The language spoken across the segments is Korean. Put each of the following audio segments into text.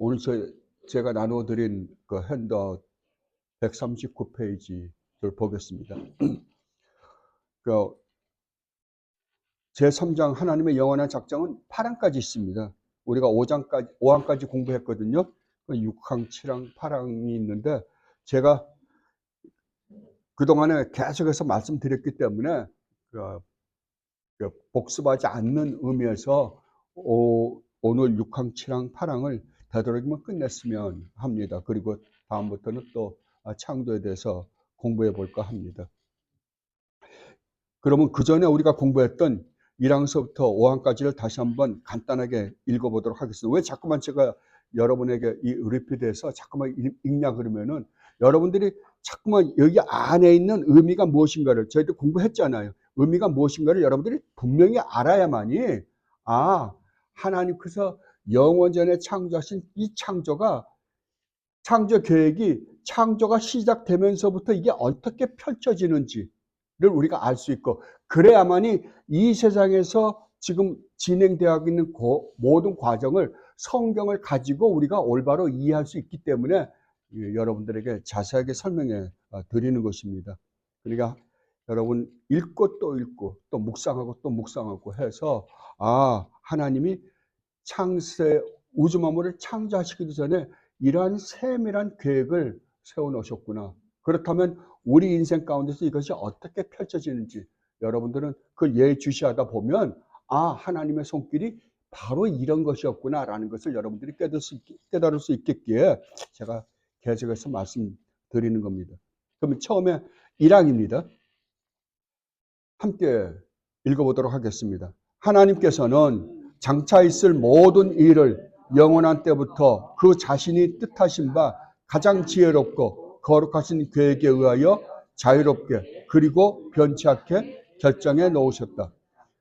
오늘 제가 나눠드린 그 핸드아웃 139페이지를 보겠습니다. 그 제3장 하나님의 영원한 작정은 8항까지 있습니다. 우리가 5항까지 공부했거든요. 6항, 7항, 8항이 있는데 제가 그동안에 계속해서 말씀드렸기 때문에 복습하지 않는 의미에서 오늘 6항, 7항, 8항을 되도록이면 끝냈으면 합니다. 그리고 다음부터는 또 창조에 대해서 공부해 볼까 합니다. 그러면 그 전에 우리가 공부했던 1항서부터 5항까지를 다시 한번 간단하게 읽어보도록 하겠습니다. 왜 자꾸만 제가 여러분에게 이 리피드해서 자꾸만 읽냐 그러면은 여러분들이 자꾸만 여기 안에 있는 의미가 무엇인가를 저희도 공부했잖아요. 의미가 무엇인가를 여러분들이 분명히 알아야만이 하나님께서 영원전에 창조하신 이 창조 계획이 창조가 시작되면서부터 이게 어떻게 펼쳐지는지를 우리가 알 수 있고, 그래야만이 이 세상에서 지금 진행되어 있는 모든 과정을 성경을 가지고 우리가 올바로 이해할 수 있기 때문에 여러분들에게 자세하게 설명해 드리는 것입니다. 그러니까 여러분 읽고 또 묵상하고 해서 하나님이 우주 만물을 창조하시기도 전에 이러한 세밀한 계획을 세워놓으셨구나. 그렇다면 우리 인생 가운데서 이것이 어떻게 펼쳐지는지 여러분들은 그 예주시하다 보면 하나님의 손길이 바로 이런 것이었구나라는 것을 여러분들이 깨달을 수 있겠기에 제가 계속해서 말씀드리는 겁니다. 그러면 처음에 1항입니다. 함께 읽어보도록 하겠습니다. 하나님께서는 장차 있을 모든 일을 영원한 때부터 그 자신이 뜻하신 바 가장 지혜롭고 거룩하신 계획에 의하여 자유롭게 그리고 변치 않게 결정해 놓으셨다.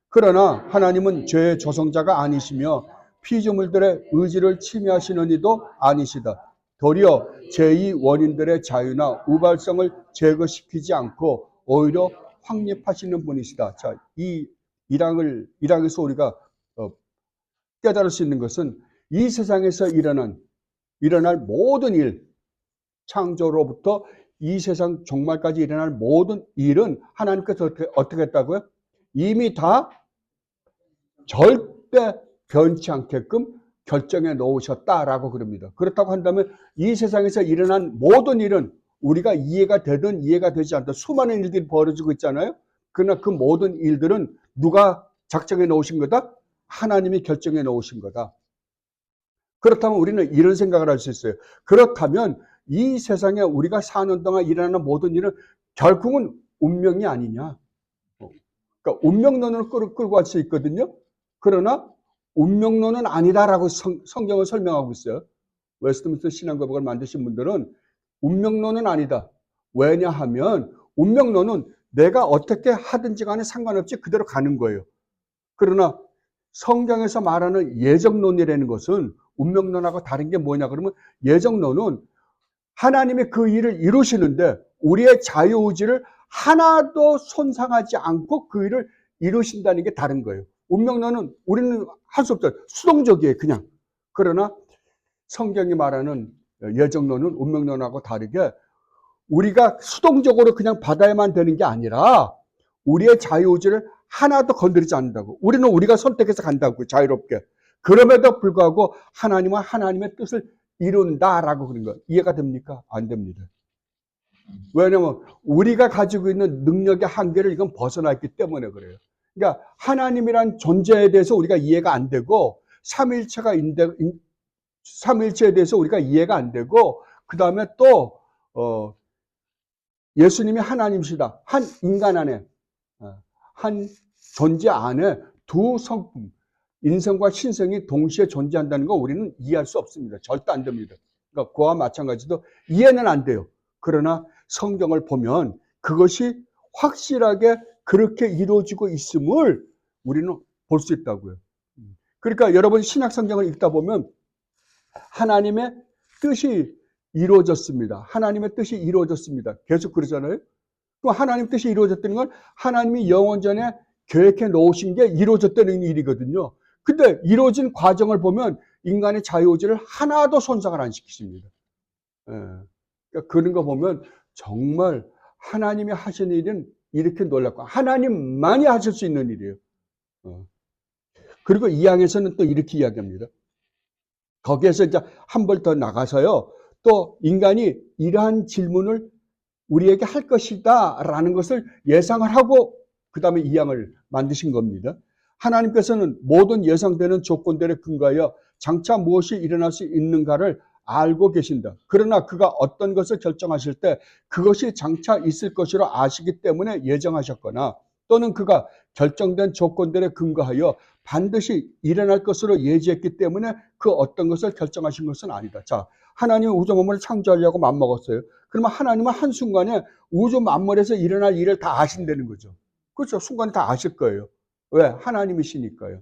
그러나 하나님은 죄의 조성자가 아니시며 피조물들의 의지를 침해하시는 이도 아니시다. 도리어 죄의 원인들의 자유나 우발성을 제거시키지 않고 오히려 확립하시는 분이시다. 자, 이 1항에서 우리가 깨달을 수 있는 것은 이 세상에서 일어날 모든 일, 창조로부터 이 세상 종말까지 일어날 모든 일은 하나님께서 어떻게 했다고요? 이미 다 절대 변치 않게끔 결정해 놓으셨다라고 그럽니다. 그렇다고 한다면 이 세상에서 일어난 모든 일은 우리가 이해가 되든 이해가 되지 않든 수많은 일들이 벌어지고 있잖아요. 그러나 그 모든 일들은 누가 작정해 놓으신 거다? 하나님이 결정해 놓으신 거다. 그렇다면 우리는 이런 생각을 할 수 있어요. 그렇다면 이 세상에 우리가 사는 동안 일어나는 모든 일은 결국은 운명이 아니냐. 그러니까 운명론을 끌고 갈 수 있거든요. 그러나 운명론은 아니다라고 성경을 설명하고 있어요. 웨스트민스터 신앙고백을 만드신 분들은 운명론은 아니다. 왜냐하면 운명론은 내가 어떻게 하든지 간에 상관없이 그대로 가는 거예요. 그러나 성경에서 말하는 예정론이라는 것은 운명론하고 다른 게 뭐냐 그러면 예정론은 하나님의 그 일을 이루시는데 우리의 자유의지를 하나도 손상하지 않고 그 일을 이루신다는 게 다른 거예요. 운명론은 우리는 할 수 없어요. 수동적이에요, 그냥. 그러나 성경이 말하는 예정론은 운명론하고 다르게 우리가 수동적으로 그냥 받아야만 되는 게 아니라 우리의 자유의지를 하나도 건드리지 않는다고. 우리는 우리가 선택해서 간다고, 자유롭게. 그럼에도 불구하고 하나님은 하나님의 뜻을 이룬다라고 그런 거. 이해가 됩니까? 안 됩니다. 왜냐하면 우리가 가지고 있는 능력의 한계를 이건 벗어나 있기 때문에 그래요. 그러니까 하나님이란 존재에 대해서 우리가 이해가 안 되고 삼위일체에 대해서 우리가 이해가 안 되고 그 다음에 또 예수님이 하나님이시다. 한 인간 안에 한 존재 안에 두 성품, 인성과 신성이 동시에 존재한다는 거 우리는 이해할 수 없습니다. 절대 안 됩니다. 그러니까 그와 마찬가지로 이해는 안 돼요. 그러나 성경을 보면 그것이 확실하게 그렇게 이루어지고 있음을 우리는 볼 수 있다고요. 그러니까 여러분 신약 성경을 읽다 보면 하나님의 뜻이 이루어졌습니다. 하나님의 뜻이 이루어졌습니다. 계속 그러잖아요. 또 하나님 뜻이 이루어졌다는 건 하나님이 영원전에 계획해 놓으신 게 이루어졌다는 일이거든요. 근데 이루어진 과정을 보면 인간의 자유의지를 하나도 손상을 안 시키십니다. 예. 그러니까 그런 거 보면 정말 하나님이 하신 일은 이렇게 놀랍고 하나님만이 하실 수 있는 일이에요. 그리고 이 항에서는 또 이렇게 이야기합니다. 거기에서 이제 한 번 더 나가서요. 또 인간이 이러한 질문을 우리에게 할 것이다 라는 것을 예상을 하고 그 다음에 이 항을 만드신 겁니다. 하나님께서는 모든 예상되는 조건들에 근거하여 장차 무엇이 일어날 수 있는가를 알고 계신다. 그러나 그가 어떤 것을 결정하실 때 그것이 장차 있을 것으로 아시기 때문에 예정하셨거나 또는 그가 결정된 조건들에 근거하여 반드시 일어날 것으로 예지했기 때문에 그 어떤 것을 결정하신 것은 아니다. 자, 하나님은 우주 만물을 창조하려고 맘먹었어요. 그러면 하나님은 한순간에 우주 만물에서 일어날 일을 다 아신다는 거죠. 그렇죠. 순간에 다 아실 거예요. 왜? 하나님이시니까요.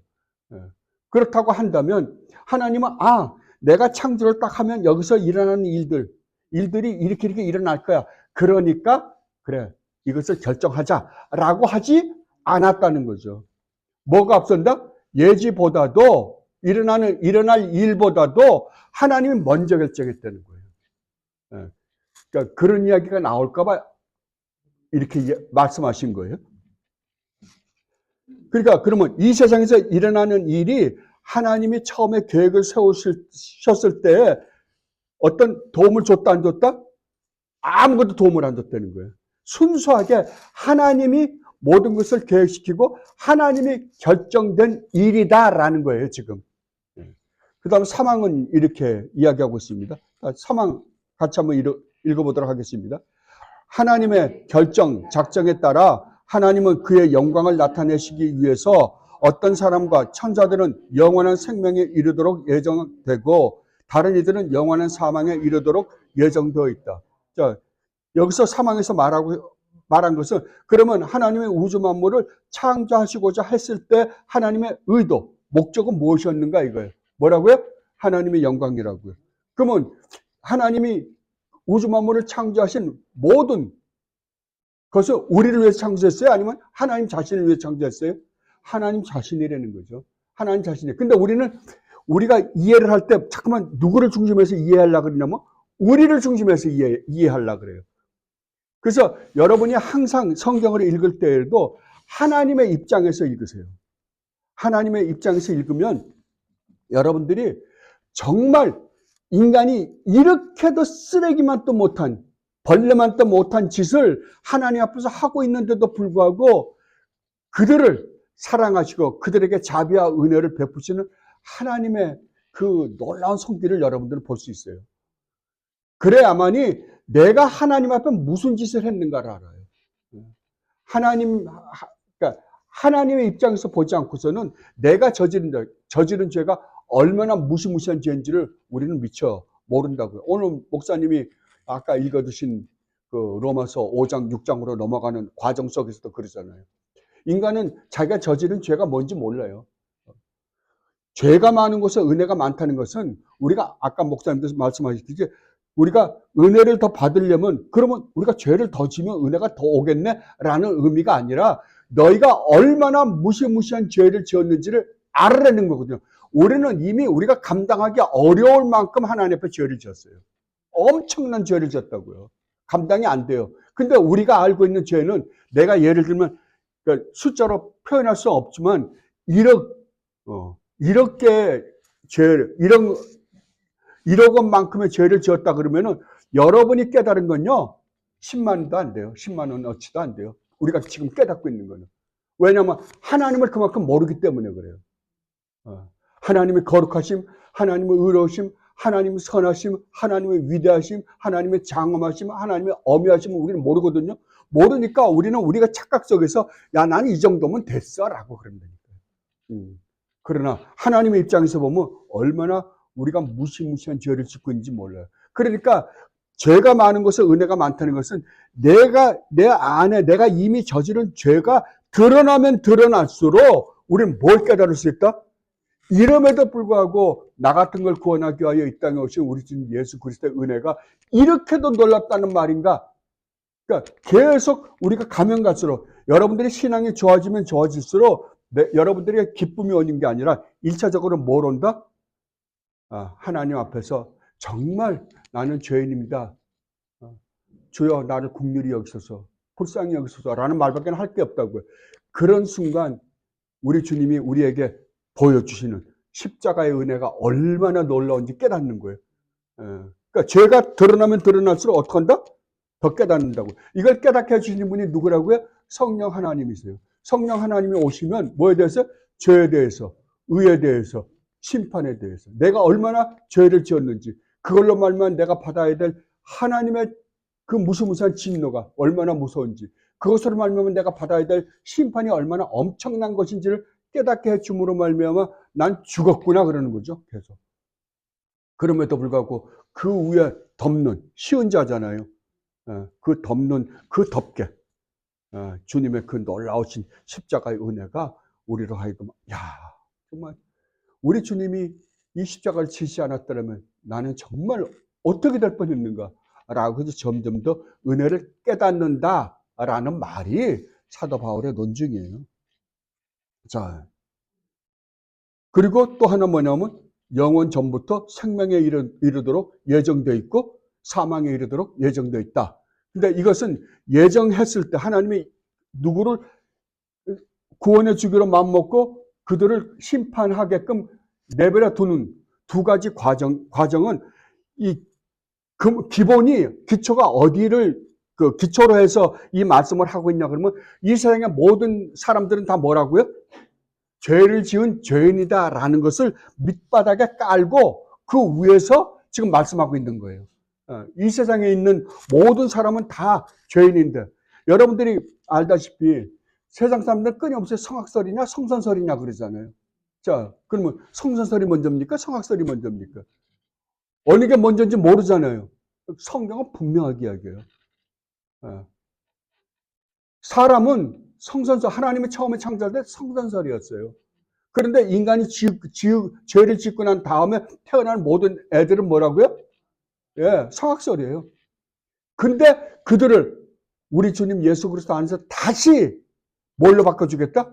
그렇다고 한다면 하나님은 내가 창조를 딱 하면 여기서 일어나는 일들이 이렇게 일어날 거야. 그러니까 그래 이것을 결정하자라고 하지 않았다는 거죠. 뭐가 앞선다? 예지보다도 일어날 일보다도 하나님이 먼저 결정했다는 거예요. 그러니까 그런 이야기가 나올까봐 이렇게 말씀하신 거예요. 그러니까 그러면 이 세상에서 일어나는 일이 하나님이 처음에 계획을 세우셨을 때 어떤 도움을 줬다 안 줬다? 아무것도 도움을 안 줬다는 거예요. 순수하게 하나님이 모든 것을 계획시키고 하나님이 결정된 일이다라는 거예요, 지금. 그 다음 사망은 이렇게 이야기하고 있습니다. 사망 같이 한번 읽어보도록 하겠습니다. 하나님의 결정, 작정에 따라 하나님은 그의 영광을 나타내시기 위해서 어떤 사람과 천사들은 영원한 생명에 이르도록 예정되고 다른 이들은 영원한 사망에 이르도록 예정되어 있다. 자, 여기서 사망에서 말한 것은 그러면 하나님의 우주 만물을 창조하시고자 했을 때 하나님의 의도, 목적은 무엇이었는가 이거예요. 뭐라고요? 하나님의 영광이라고요. 그러면 하나님이 우주 만물을 창조하신 모든 그것을 우리를 위해서 창조했어요? 아니면 하나님 자신을 위해서 창조했어요? 하나님 자신이라는 거죠. 하나님 자신이. 근데 우리가 이해를 할 때 자꾸만 누구를 중심해서 이해하려고 그러냐면 우리를 중심해서 이해하려고 그래요. 그래서 여러분이 항상 성경을 읽을 때에도 하나님의 입장에서 읽으세요. 하나님의 입장에서 읽으면 여러분들이 정말 인간이 이렇게도 쓰레기만 또 못한 벌레만 또 못한 짓을 하나님 앞에서 하고 있는데도 불구하고 그들을 사랑하시고 그들에게 자비와 은혜를 베푸시는 하나님의 그 놀라운 손길을 여러분들은 볼 수 있어요. 그래야만이 내가 하나님 앞에 무슨 짓을 했는가를 알아요. 그러니까 하나님의 입장에서 보지 않고서는 내가 저지른 죄가 얼마나 무시무시한 죄인지를 우리는 미처 모른다고요. 오늘 목사님이 아까 읽어주신 그 로마서 5장, 6장으로 넘어가는 과정 속에서도 그러잖아요. 인간은 자기가 저지른 죄가 뭔지 몰라요. 죄가 많은 곳에 은혜가 많다는 것은 우리가 아까 목사님께서 말씀하셨듯이 우리가 은혜를 더 받으려면 그러면 우리가 죄를 더 지면 은혜가 더 오겠네 라는 의미가 아니라 너희가 얼마나 무시무시한 죄를 지었는지를 알아내는 거거든요. 우리는 이미 우리가 감당하기 어려울 만큼 하나님 앞에 죄를 지었어요. 엄청난 죄를 지었다고요. 감당이 안 돼요. 근데 우리가 알고 있는 죄는 내가 예를 들면 숫자로 표현할 수 없지만 1억 원만큼의 죄를 지었다 그러면은 여러분이 깨달은 건요 10만 원도 안 돼요. 10만 원어치도 안 돼요. 우리가 지금 깨닫고 있는 거는. 왜냐하면 하나님을 그만큼 모르기 때문에 그래요. 하나님의 거룩하심, 하나님의 의로우심, 하나님의 선하심, 하나님의 위대하심, 하나님의 장엄하심, 하나님의 어미하심을 우리는 모르거든요. 모르니까 우리는 우리가 착각 속에서 야 나는 이 정도면 됐어 라고 그럽니다. 그러나 하나님의 입장에서 보면 얼마나 우리가 무시무시한 죄를 짓고 있는지 몰라요. 그러니까 죄가 많은 것에 은혜가 많다는 것은 내 안에 내가 이미 저지른 죄가 드러나면 드러날수록 우리는 뭘 깨달을 수 있다? 이름에도 불구하고 나 같은 걸 구원하기 위하여 이 땅에 오신 우리 주 예수 그리스도의 은혜가 이렇게도 놀랍다는 말인가? 그러니까 계속 우리가 가면 갈수록 여러분들이 신앙이 좋아지면 좋아질수록 여러분들에게 기쁨이 오는 게 아니라 1차적으로 뭘 온다? 하나님 앞에서 정말 나는 죄인입니다. 주여 나를 긍휼히 여기소서, 불쌍히 여기소서라는 말밖에 할 게 없다고요. 그런 순간 우리 주님이 우리에게 보여주시는 십자가의 은혜가 얼마나 놀라운지 깨닫는 거예요. 그러니까 죄가 드러나면 드러날수록 어떻게 한다? 더 깨닫는다고. 이걸 깨닫게 해주시는 분이 누구라고요? 성령 하나님이세요. 성령 하나님이 오시면 뭐에 대해서? 죄에 대해서, 의에 대해서, 심판에 대해서, 내가 얼마나 죄를 지었는지, 그걸로 말미암아 내가 받아야 될 하나님의 그 무시무시한 진노가 얼마나 무서운지, 그것으로 말미암아 내가 받아야 될 심판이 얼마나 엄청난 것인지를 깨닫게 해줌으로 말미암아 난 죽었구나 그러는 거죠. 계속. 그럼에도 불구하고 그 위에 덮는 쉬운 자잖아요. 그 덮는 그 덮개, 주님의 그 놀라우신 십자가의 은혜가 우리로 하여금 정말 우리 주님이 이 십자가를 지시지 않았더라면 나는 정말 어떻게 될 뻔했는가 라고 해서 점점 더 은혜를 깨닫는다라는 말이 사도 바울의 논증이에요. 자, 그리고 또 하나 뭐냐면 영원 전부터 생명에 이르도록 예정되어 있고 사망에 이르도록 예정되어 있다. 근데 이것은 예정했을 때 하나님이 누구를 구원해 주기로 마음먹고 그들을 심판하게끔 내버려 두는 두 가지 과정은 이 기본이 기초가 어디를 기초로 해서 이 말씀을 하고 있냐 그러면 이 세상의 모든 사람들은 다 뭐라고요? 죄를 지은 죄인이다라는 것을 밑바닥에 깔고 그 위에서 지금 말씀하고 있는 거예요. 이 세상에 있는 모든 사람은 다 죄인인데 여러분들이 알다시피 세상 사람들은 끊임없이 성악설이냐 성선설이냐 그러잖아요. 자, 그러면 성선설이 먼저입니까? 성악설이 먼저입니까? 어느 게 먼저인지 모르잖아요. 성경은 분명하게 이야기해요. 사람은 성선설, 하나님이 처음에 창조할 때 성선설이었어요. 그런데 인간이 죄를 짓고 난 다음에 태어난 모든 애들은 뭐라고요? 성악설이에요. 근데 그들을 우리 주님 예수 그리스도 안에서 다시 뭘로 바꿔주겠다?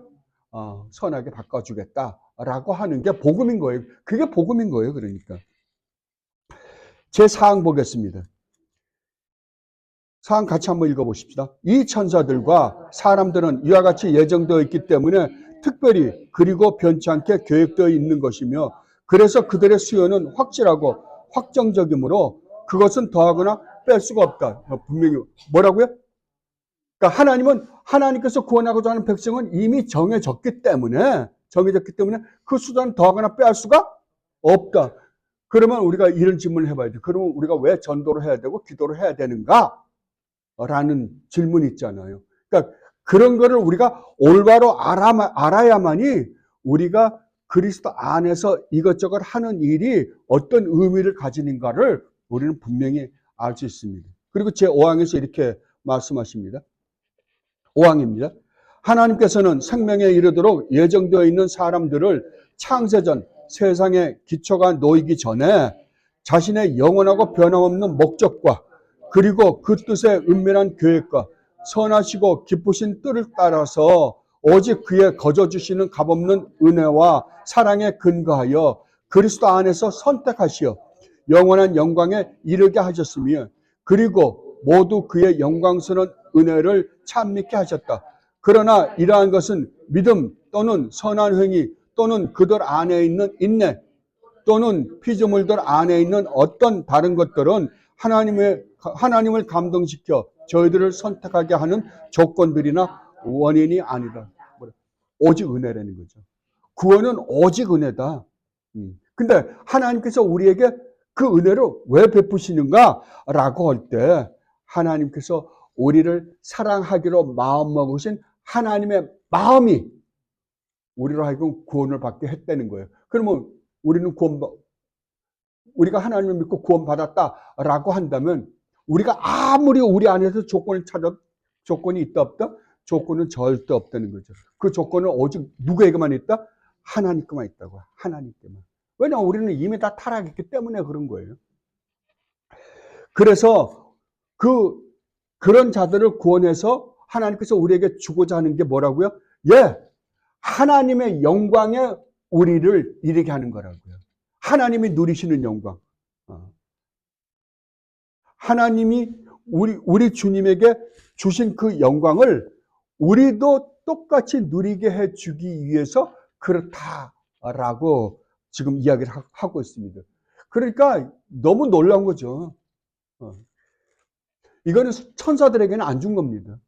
선하게 바꿔주겠다라고 하는 게 복음인 거예요. 그게 복음인 거예요. 그러니까. 제 사항 보겠습니다. 사항 같이 한번 읽어보십시다. 이 천사들과 사람들은 이와 같이 예정되어 있기 때문에 특별히 그리고 변치 않게 계획되어 있는 것이며 그래서 그들의 수요는 확실하고 확정적이므로 그것은 더하거나 뺄 수가 없다. 분명히 뭐라고요? 그러니까 하나님께서 구원하고자 하는 백성은 이미 정해졌기 때문에 그 수단은 더하거나 빼할 수가 없다. 그러면 우리가 이런 질문을 해봐야 돼. 그러면 우리가 왜 전도를 해야 되고 기도를 해야 되는가? 라는 질문이 있잖아요. 그러니까 그런 거를 우리가 올바로 알아야만이 우리가 그리스도 안에서 이것저것 하는 일이 어떤 의미를 가지는가를 우리는 분명히 알 수 있습니다. 그리고 제5항에서 이렇게 말씀하십니다. 5항입니다. 하나님께서는 생명에 이르도록 예정되어 있는 사람들을 창세전 세상의 기초가 놓이기 전에 자신의 영원하고 변함없는 목적과 그리고 그 뜻의 은밀한 계획과 선하시고 기쁘신 뜻을 따라서 오직 그의 거저주시는 값없는 은혜와 사랑에 근거하여 그리스도 안에서 선택하시어 영원한 영광에 이르게 하셨으며 그리고 모두 그의 영광스러운 은혜를 찬미케 하셨다. 그러나 이러한 것은 믿음 또는 선한 행위 또는 그들 안에 있는 인내 또는 피조물들 안에 있는 어떤 다른 것들은 하나님을 감동시켜 저희들을 선택하게 하는 조건들이나 원인이 아니다. 오직 은혜라는 거죠. 구원은 오직 은혜다. 근데 하나님께서 우리에게 그 은혜를 왜 베푸시는가라고 할 때 하나님께서 우리를 사랑하기로 마음먹으신 하나님의 마음이 우리로 하여금 구원을 받게 했다는 거예요. 그러면 우리가 하나님을 믿고 구원받았다라고 한다면 우리가 아무리 우리 안에서 조건이 있다 없다? 조건은 절대 없다는 거죠. 그 조건은 오직 누구에게만 있다? 하나님께만 있다고. 하나님께만. 왜냐하면 우리는 이미 다 타락했기 때문에 그런 거예요. 그래서 그런 자들을 구원해서 하나님께서 우리에게 주고자 하는 게 뭐라고요? 하나님의 영광에 우리를 이르게 하는 거라고요. 하나님이 누리시는 영광. 하나님이 우리 주님에게 주신 그 영광을 우리도 똑같이 누리게 해주기 위해서 그렇다라고 지금 이야기를 하고 있습니다. 그러니까 너무 놀라운 거죠. 이거는 천사들에게는 안 준 겁니다.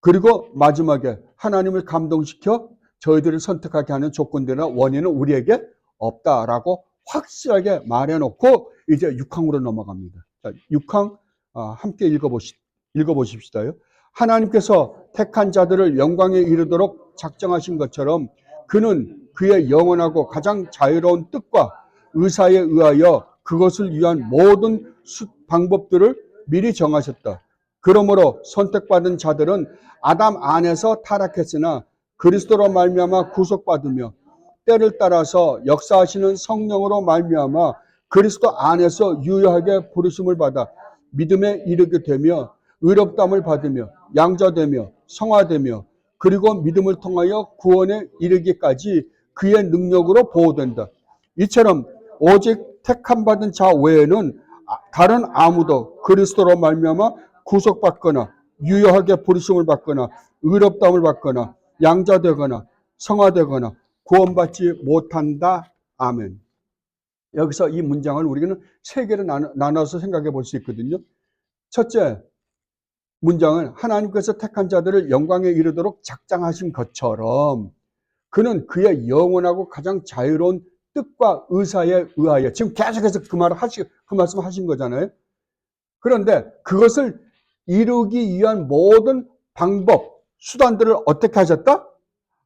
그리고 마지막에 하나님을 감동시켜 저희들을 선택하게 하는 조건들이나 원인은 우리에게 없다라고 확실하게 말해놓고 이제 6항으로 넘어갑니다. 자, 6항 함께 읽어보십시다요. 하나님께서 택한 자들을 영광에 이르도록 작정하신 것처럼 그는 그의 영원하고 가장 자유로운 뜻과 의사에 의하여 그것을 위한 모든 방법들을 미리 정하셨다. 그러므로 선택받은 자들은 아담 안에서 타락했으나 그리스도로 말미암아 구속받으며 때를 따라서 역사하시는 성령으로 말미암아 그리스도 안에서 유효하게 부르심을 받아 믿음에 이르게 되며 의롭다함을 받으며 양자되며 성화되며 그리고 믿음을 통하여 구원에 이르기까지 그의 능력으로 보호된다. 이처럼 오직 택함받은 자 외에는 다른 아무도 그리스도로 말미암아 구속받거나 유효하게 부르심을 받거나 의롭다함을 받거나 양자되거나 성화되거나 구원받지 못한다. 아멘. 여기서 이 문장을 우리는 세 개로 나눠서 생각해 볼 수 있거든요. 첫째 문장은 하나님께서 택한 자들을 영광에 이르도록 작정하신 것처럼 그는 그의 영원하고 가장 자유로운 뜻과 의사에 의하여, 지금 계속해서 그 말씀 하신 거잖아요. 그런데 그것을 이루기 위한 모든 방법, 수단들을 어떻게 하셨다?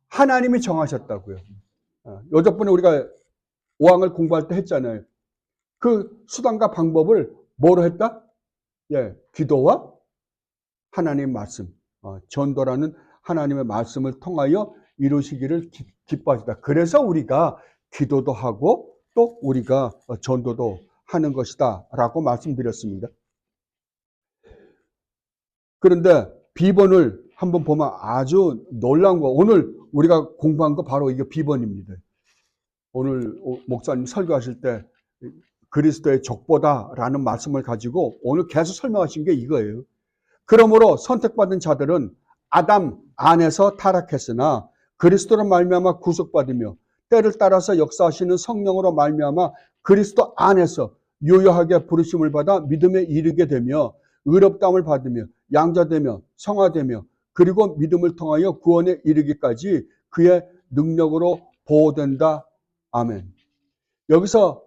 하나님이 정하셨다고요. 요저번에 우리가 5항을 공부할 때 했잖아요. 그 수단과 방법을 뭐로 했다? 예, 기도와 하나님의 말씀, 전도라는 하나님의 말씀을 통하여 이루시기를 기뻐하시다. 그래서 우리가 기도도 하고 또 우리가 전도도 하는 것이다 라고 말씀드렸습니다. 그런데 비번을 한번 보면 아주 놀라운 거, 오늘 우리가 공부한 거 바로 이게 비번입니다. 오늘 목사님 설교하실 때 그리스도의 족보다라는 말씀을 가지고 오늘 계속 설명하신 게 이거예요. 그러므로 선택받은 자들은 아담 안에서 타락했으나 그리스도로 말미암아 구속받으며 때를 따라서 역사하시는 성령으로 말미암아 그리스도 안에서 유효하게 부르심을 받아 믿음에 이르게 되며 의롭다함을 받으며 양자되며 성화되며 그리고 믿음을 통하여 구원에 이르기까지 그의 능력으로 보호된다. 아멘. 여기서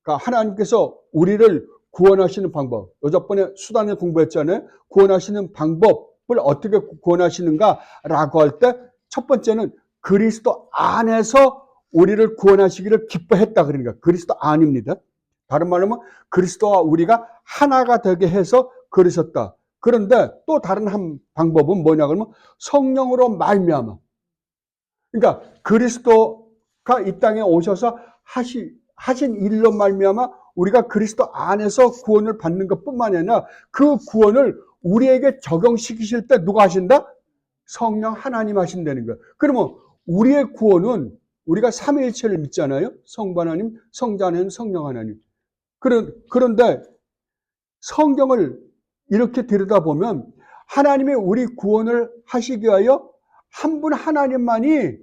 하나님께서 우리를 구원하시는 방법, 요저번에 수단을 공부했잖아요. 구원하시는 방법을 어떻게 구원하시는가라고 할 때 첫 번째는 그리스도 안에서 우리를 구원하시기를 기뻐했다. 그러니까 그리스도 안입니다. 다른 말로 하면 그리스도와 우리가 하나가 되게 해서 그러셨다. 그런데 또 다른 한 방법은 뭐냐 그러면 성령으로 말미암아. 그러니까 그리스도가 이 땅에 오셔서 하신 일로 말미암아 우리가 그리스도 안에서 구원을 받는 것뿐만 아니라 그 구원을 우리에게 적용시키실 때 누가 하신다? 성령 하나님 하신다는 거예요. 그러면 우리의 구원은 우리가 삼위일체를 믿잖아요. 성부 하나님, 성자 하나님, 성령 하나님. 그런데 성경을 이렇게 들여다보면 하나님이 우리 구원을 하시기 위하여 한 분 하나님만이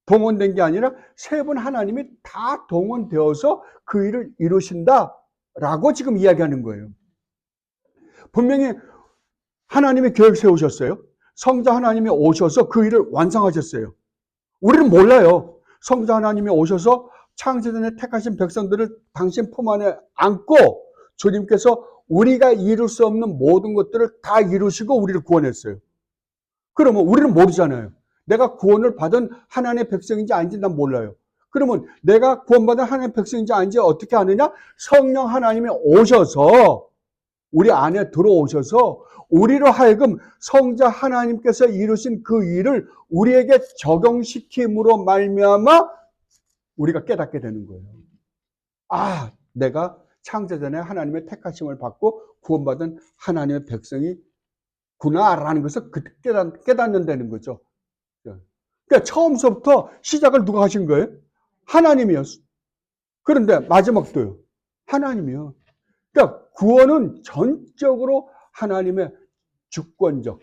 동원된 게 아니라 세 분 하나님이 다 동원되어서 그 일을 이루신다라고 지금 이야기하는 거예요. 분명히 하나님이 계획 세우셨어요. 성자 하나님이 오셔서 그 일을 완성하셨어요. 우리는 몰라요. 성자 하나님이 오셔서 창세전에 택하신 백성들을 당신 품 안에 안고 주님께서 우리가 이룰 수 없는 모든 것들을 다 이루시고 우리를 구원했어요. 그러면 우리는 모르잖아요. 내가 구원을 받은 하나님의 백성인지 아닌지 난 몰라요. 그러면 내가 구원받은 하나님의 백성인지 아닌지 어떻게 아느냐? 성령 하나님이 오셔서 우리 안에 들어오셔서 우리로 하여금 성자 하나님께서 이루신 그 일을 우리에게 적용시킴으로 말미암아 우리가 깨닫게 되는 거예요. 아, 내가 창세전에 하나님의 택하심을 받고 구원받은 하나님의 백성이 구나라는 것을 그때 깨닫는다는 거죠. 그러니까 처음서부터 시작을 누가 하신 거예요? 하나님이요. 그런데 마지막도요. 하나님이요. 그러니까 구원은 전적으로 하나님의 주권적,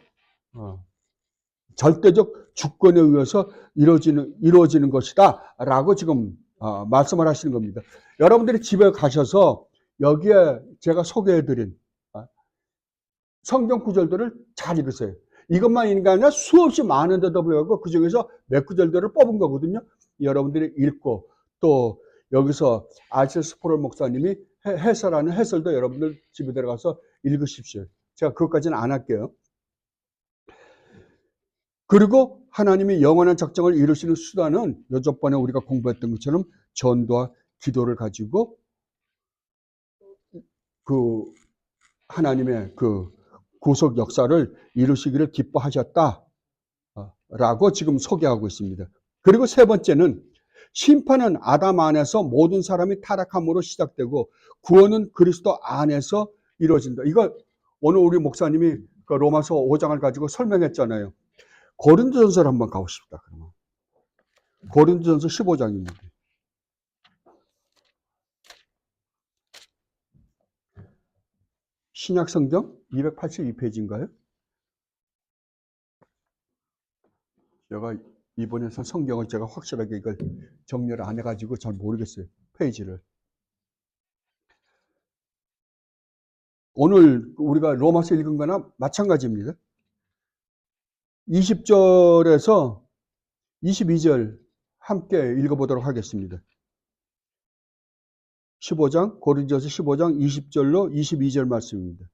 절대적 주권에 의해서 이루어지는 것이다. 라고 지금 말씀을 하시는 겁니다. 여러분들이 집에 가셔서 여기에 제가 소개해드린 성경 구절들을 잘 읽으세요. 이것만 읽는 게 아니라 수없이 많은데도 불구하고 그 중에서 몇 구절들을 뽑은 거거든요. 여러분들이 읽고 또 여기서 아실 스포럴 목사님이 해설하는 해설도 여러분들 집에 들어가서 읽으십시오. 제가 그것까지는 안 할게요. 그리고 하나님이 영원한 작정을 이루시는 수단은 여전번에 우리가 공부했던 것처럼 전도와 기도를 가지고 그 하나님의 그 구속 역사를 이루시기를 기뻐하셨다라고 지금 소개하고 있습니다. 그리고 세 번째는 심판은 아담 안에서 모든 사람이 타락함으로 시작되고 구원은 그리스도 안에서 이루어진다. 이거 오늘 우리 목사님이 그 로마서 5장을 가지고 설명했잖아요. 고린도전서를 한번 가보십시다. 그러면 고린도전서 15장입니다. 신약 성경 282페이지인가요? 제가 이번에서 성경을 제가 확실하게 이걸 정리를 안 해가지고 잘 모르겠어요. 페이지를. 오늘 우리가 로마서 읽은 거나 마찬가지입니다. 20절에서 22절 함께 읽어보도록 하겠습니다. 15장, 고린도전서 15장 20절로 22절 말씀입니다.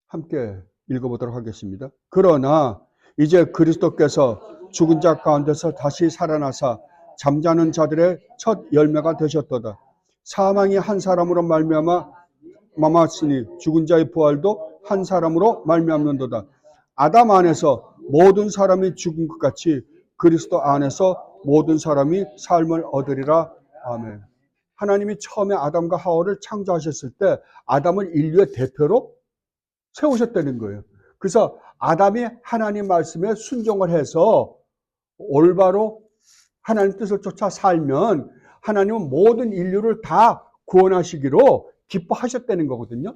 함께 읽어보도록 하겠습니다. 그러나 이제 그리스도께서 죽은 자 가운데서 다시 살아나사 잠자는 자들의 첫 열매가 되셨도다. 사망이 한 사람으로 말미암았으니 죽은 자의 부활도 한 사람으로 말미암는도다. 아담 안에서 모든 사람이 죽은 것 같이 그리스도 안에서 모든 사람이 삶을 얻으리라. 아멘. 하나님이 처음에 아담과 하와를 창조하셨을 때 아담을 인류의 대표로 세우셨다는 거예요. 그래서 아담이 하나님 말씀에 순종을 해서 올바로 하나님 뜻을 쫓아 살면 하나님은 모든 인류를 다 구원하시기로 기뻐하셨다는 거거든요.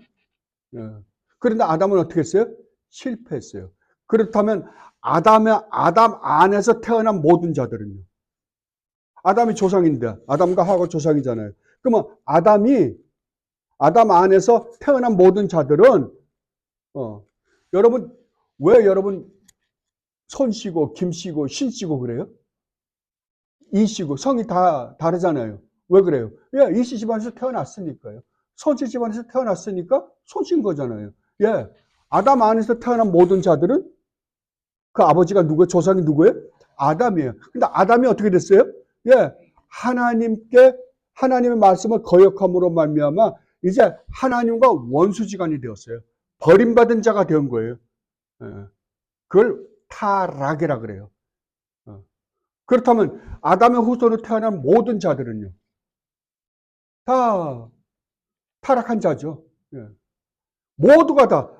그런데 아담은 어떻게 했어요? 실패했어요. 그렇다면 아담 안에서 태어난 모든 자들은요. 아담이 조상인데 아담과 하와가 조상이잖아요. 그러면 아담 안에서 태어난 모든 자들은 여러분 왜 여러분 손 씨고 김 씨고 신 씨고 그래요? 이 씨고 성이 다 다르잖아요. 왜 그래요? 이 씨 집안에서 태어났으니까요. 손 씨 집안에서 태어났으니까 손 씨인 거잖아요. 아담 안에서 태어난 모든 자들은 그 아버지가 누구예요? 조상이 누구예요? 아담이에요. 근데 아담이 어떻게 됐어요? 하나님의 말씀을 거역함으로 말미암아 이제 하나님과 원수지간이 되었어요. 버림받은 자가 된 거예요. 그걸 타락이라 그래요. 그렇다면 아담의 후손으로 태어난 모든 자들은요. 다 타락한 자죠. 모두가 다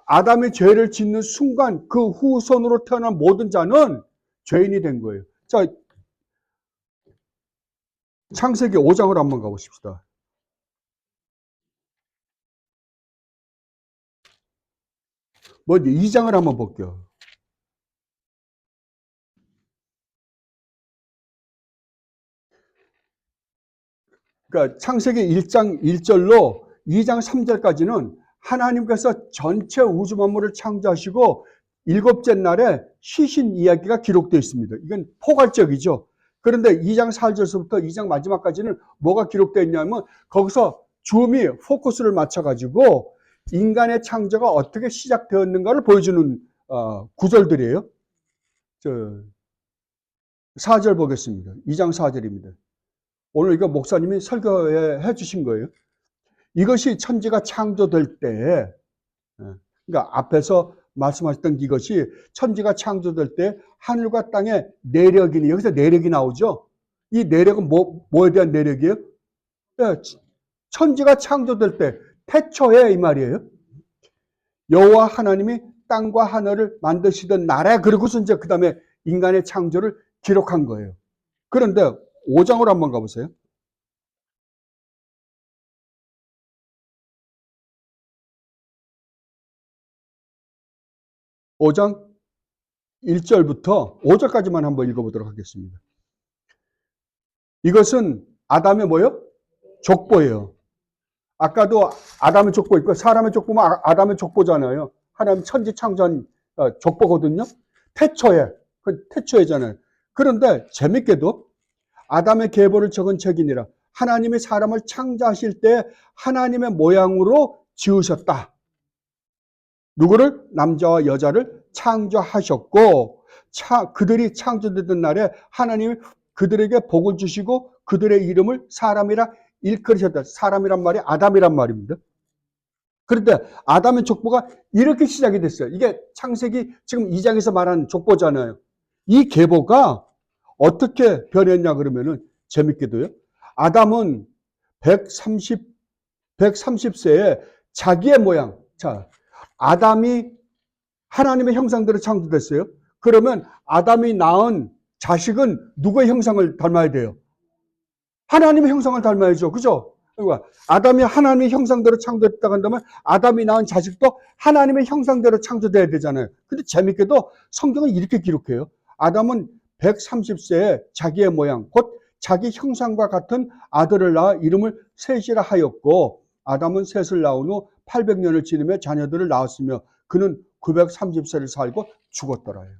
아담의 죄를 짓는 순간 그 후손으로 태어난 모든 자는 죄인이 된 거예요. 자, 창세기 5장을 한번 가보십시다. 먼저 2장을 한번 볼게요. 그러니까 창세기 1장 1절로 2장 3절까지는 하나님께서 전체 우주 만물을 창조하시고 일곱째 날에 쉬신 이야기가 기록되어 있습니다. 이건 포괄적이죠. 그런데 2장 4절서부터 2장 마지막까지는 뭐가 기록되어 있냐면 거기서 줌이 포커스를 맞춰가지고 인간의 창조가 어떻게 시작되었는가를 보여주는 구절들이에요. 4절 보겠습니다. 2장 4절입니다. 오늘 이거 목사님이 설교해 주신 거예요. 이것이 천지가 창조될 때, 그러니까 앞에서 말씀하셨던 이것이 천지가 창조될 때 하늘과 땅의 내력이니, 여기서 내력이 나오죠. 이 내력은 뭐에 대한 내력이에요? 천지가 창조될 때 태초에 이 말이에요. 여호와 하나님이 땅과 하늘을 만드시던 날에, 그리고서 이제 그 다음에 인간의 창조를 기록한 거예요. 그런데 5장으로 한번 가보세요. 5장 1절부터 5절까지만 한번 읽어보도록 하겠습니다. 이것은 아담의 뭐예요? 족보예요. 아까도 아담의 족보 있고 사람의 족보면 아담의 족보잖아요. 하나님 천지 창조한 족보거든요. 태초에, 그 태초에잖아요. 그런데 재밌게도 아담의 계보를 적은 책이니라. 하나님이 사람을 창조하실 때 하나님의 모양으로 지으셨다. 누구를? 남자와 여자를 창조하셨고 그들이 창조되던 날에 하나님이 그들에게 복을 주시고 그들의 이름을 사람이라 일컬으셨다. 사람이란 말이 아담이란 말입니다. 그런데 아담의 족보가 이렇게 시작이 됐어요. 이게 창세기 지금 2장에서 말하는 족보잖아요. 이 계보가 어떻게 변했냐 그러면은 재밌게도요. 아담은 130세에 자기의 모양. 자, 아담이 하나님의 형상대로 창조됐어요. 그러면 아담이 낳은 자식은 누구의 형상을 닮아야 돼요? 하나님의 형상을 닮아야죠. 그죠? 그러니까 아담이 하나님의 형상대로 창조됐다고 한다면 아담이 낳은 자식도 하나님의 형상대로 창조돼야 되잖아요. 근데 재밌게도 성경은 이렇게 기록해요. 아담은 130세에 자기의 모양, 곧 자기 형상과 같은 아들을 낳아 이름을 셋이라 하였고 아담은 셋을 낳은 후 800년을 지내며 자녀들을 낳았으며 그는 930세를 살고 죽었더라요.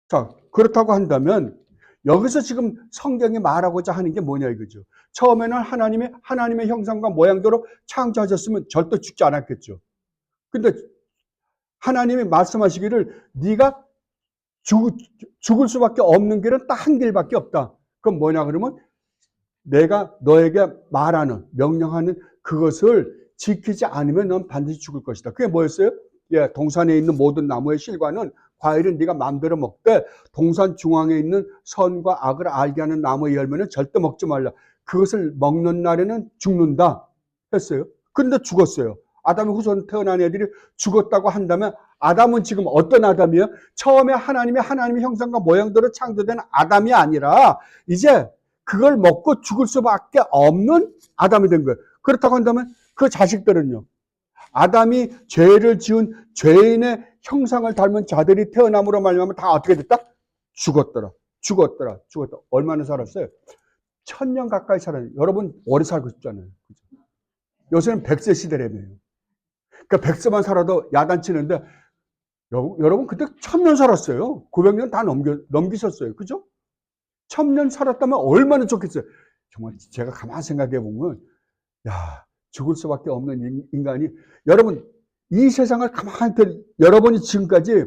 자, 그렇다고 한다면 여기서 지금 성경이 말하고자 하는 게 뭐냐 이거죠. 처음에는 하나님의 형상과 모양대로 창조하셨으면 절대 죽지 않았겠죠. 근데 하나님이 말씀하시기를 네가 죽을 수밖에 없는 길은 딱 한 길밖에 없다. 그건 뭐냐 그러면 내가 너에게 말하는 명령하는 그것을 지키지 않으면 넌 반드시 죽을 것이다. 그게 뭐였어요? 예, 동산에 있는 모든 나무의 실과는 과일은 네가 마음대로 먹되 동산 중앙에 있는 선과 악을 알게 하는 나무의 열매는 절대 먹지 말라. 그것을 먹는 날에는 죽는다 했어요. 그런데 죽었어요. 아담의 후손 태어난 애들이 죽었다고 한다면 아담은 지금 어떤 아담이에요? 처음에 하나님의 형상과 모양대로 창조된 아담이 아니라 이제 그걸 먹고 죽을 수밖에 없는 아담이 된 거예요. 그렇다고 한다면 그 자식들은요. 아담이 죄를 지은 죄인의 형상을 닮은 자들이 태어남으로 말미암아 다 어떻게 됐다? 죽었더라. 얼마나 살았어요? 1000년 가까이 살아요. 여러분 오래 살고 싶잖아요. 요새는 100세 시대라며요. 그러니까 100세만 살아도 야단치는데 여러분 그때 1000년 살았어요. 900년 다 넘기셨어요. 그죠? 1000년 살았다면 얼마나 좋겠어요. 정말 제가 가만히 생각해 보면 야, 죽을 수밖에 없는 인간이 여러분 이 세상을 가만히 여러분이 지금까지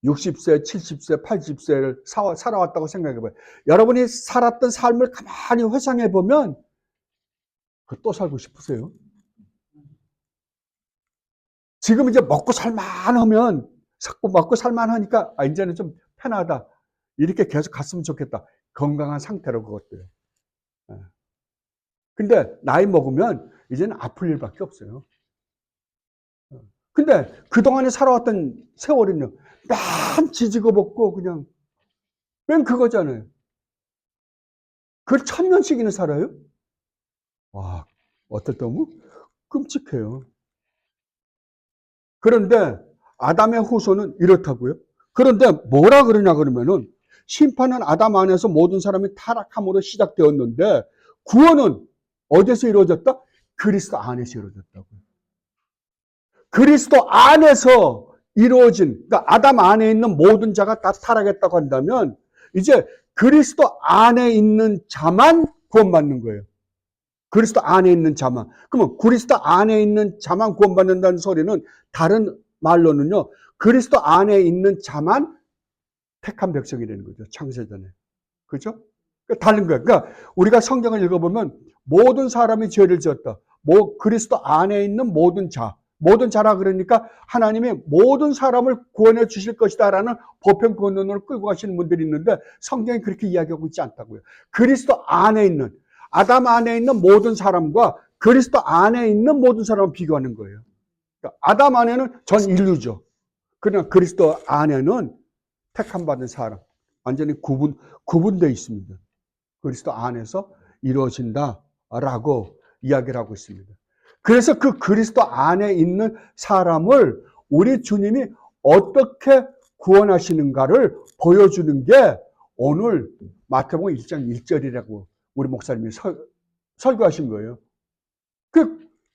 60세, 70세, 80세를 살아왔다고 생각해 봐요. 여러분이 살았던 삶을 가만히 회상해 보면 또 살고 싶으세요? 지금 이제 먹고 살만하면 먹고 살만하니까 이제는 좀 편하다. 이렇게 계속 갔으면 좋겠다. 건강한 상태로 그것도요. 근데 나이 먹으면 이제는 아플 일밖에 없어요. 근데 그동안에 살아왔던 세월은요. 맨 지지고 볶고 그냥 맨 그거잖아요. 그걸 1000년씩이나 살아요? 와, 어떨 때 보면 끔찍해요. 그런데 아담의 후손은 이렇다고요. 그런데 뭐라 그러냐 그러면은 심판은 아담 안에서 모든 사람이 타락함으로 시작되었는데 구원은 어디서 이루어졌다? 그리스도 안에서 이루어졌다고요. 그리스도 안에서 이루어진, 그러니까 아담 안에 있는 모든 자가 다 타락했다고 한다면 이제 그리스도 안에 있는 자만 구원받는 거예요. 그리스도 안에 있는 자만. 그러면 그리스도 안에 있는 자만 구원받는다는 소리는 다른 말로는요. 그리스도 안에 있는 자만 택한 백성이 되는 거죠. 창세전에. 그죠? 그러니까 다른 거예요. 그러니까 우리가 성경을 읽어보면 모든 사람이 죄를 지었다. 그리스도 안에 있는 모든 자. 모든 자라 그러니까 하나님이 모든 사람을 구원해 주실 것이다라는 보편권론을 끌고 가시는 분들이 있는데 성경이 그렇게 이야기하고 있지 않다고요. 그리스도 안에 있는 아담 안에 있는 모든 사람과 그리스도 안에 있는 모든 사람을 비교하는 거예요. 그러니까 아담 안에는 전 인류죠. 그러나 그리스도 안에는 택함 받은 사람. 완전히 구분되어 있습니다. 그리스도 안에서 이루어진다라고 이야기를 하고 있습니다. 그래서 그 그리스도 안에 있는 사람을 우리 주님이 어떻게 구원하시는가를 보여주는 게 오늘 마태복음 1장 1절이라고 우리 목사님이 설교하신 거예요.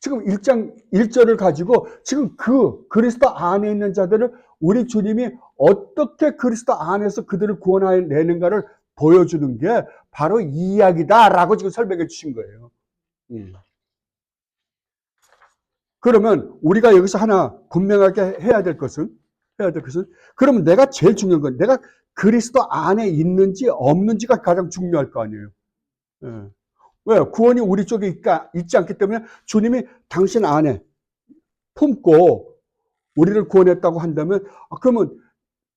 지금 1장 1절을 가지고 지금 그 그리스도 안에 있는 자들을 우리 주님이 어떻게 그리스도 안에서 그들을 구원해내는가를 보여주는 게 바로 이 이야기다라고 지금 설명해 주신 거예요. 그러면 우리가 여기서 하나 분명하게 해야 될 것은 그러면 내가 제일 중요한 건 내가 그리스도 안에 있는지 없는지가 가장 중요할 거 아니에요. 왜? 구원이 우리 쪽에 있지 않기 때문에 주님이 당신 안에 품고 우리를 구원했다고 한다면 그러면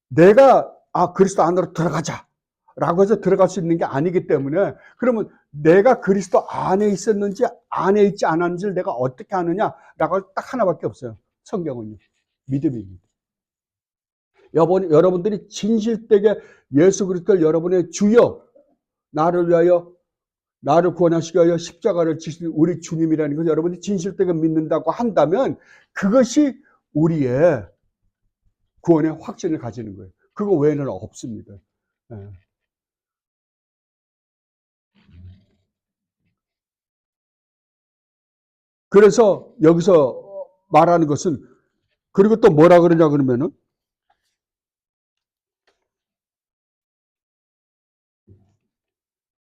내가 그리스도 안으로 들어가자 라고 해서 들어갈 수 있는 게 아니기 때문에 그러면 내가 그리스도 안에 있었는지 안에 있지 않았는지를 내가 어떻게 아느냐라고 딱 하나밖에 없어요. 성경은요. 믿음입니다. 여러분들이 진실되게 예수 그리스도를 여러분의 주여 나를 위하여 나를 구원하시기 위하여 십자가를 지신 우리 주님이라는 것을 여러분이 진실되게 믿는다고 한다면 그것이 우리의 구원의 확신을 가지는 거예요. 그거 외에는 없습니다. 그래서 여기서 말하는 것은 그리고 또 뭐라 그러냐 그러면은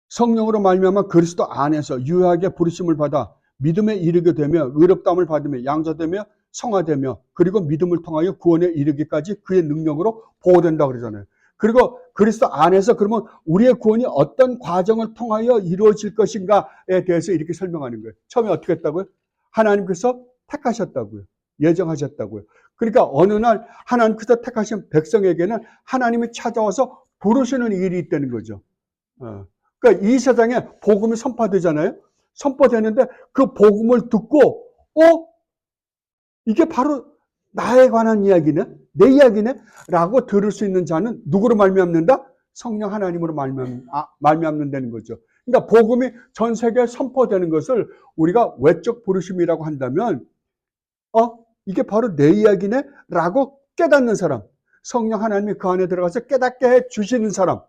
성령으로 말미암아 그리스도 안에서 유하게 부르심을 받아 믿음에 이르게 되며 의롭다함을 받으며 양자되며 성화되며 그리고 믿음을 통하여 구원에 이르기까지 그의 능력으로 보호된다 그러잖아요. 그리고 그리스도 안에서 그러면 우리의 구원이 어떤 과정을 통하여 이루어질 것인가에 대해서 이렇게 설명하는 거예요. 처음에 어떻게 했다고요? 하나님께서 택하셨다고요. 예정하셨다고요. 그러니까 어느 날 하나님께서 택하신 백성에게는 하나님이 찾아와서 부르시는 일이 있다는 거죠. 그러니까 이 세상에 복음이 선포되잖아요. 선포되는데 그 복음을 듣고 이게 바로 나에 관한 이야기네? 내 이야기네? 라고 들을 수 있는 자는 누구로 말미암는다? 성령 하나님으로 말미암는다는 거죠. 그러니까 복음이 전 세계에 선포되는 것을 우리가 외적 부르심이라고 한다면 이게 바로 내 이야기네? 라고 깨닫는 사람, 성령 하나님이 그 안에 들어가서 깨닫게 해 주시는 사람,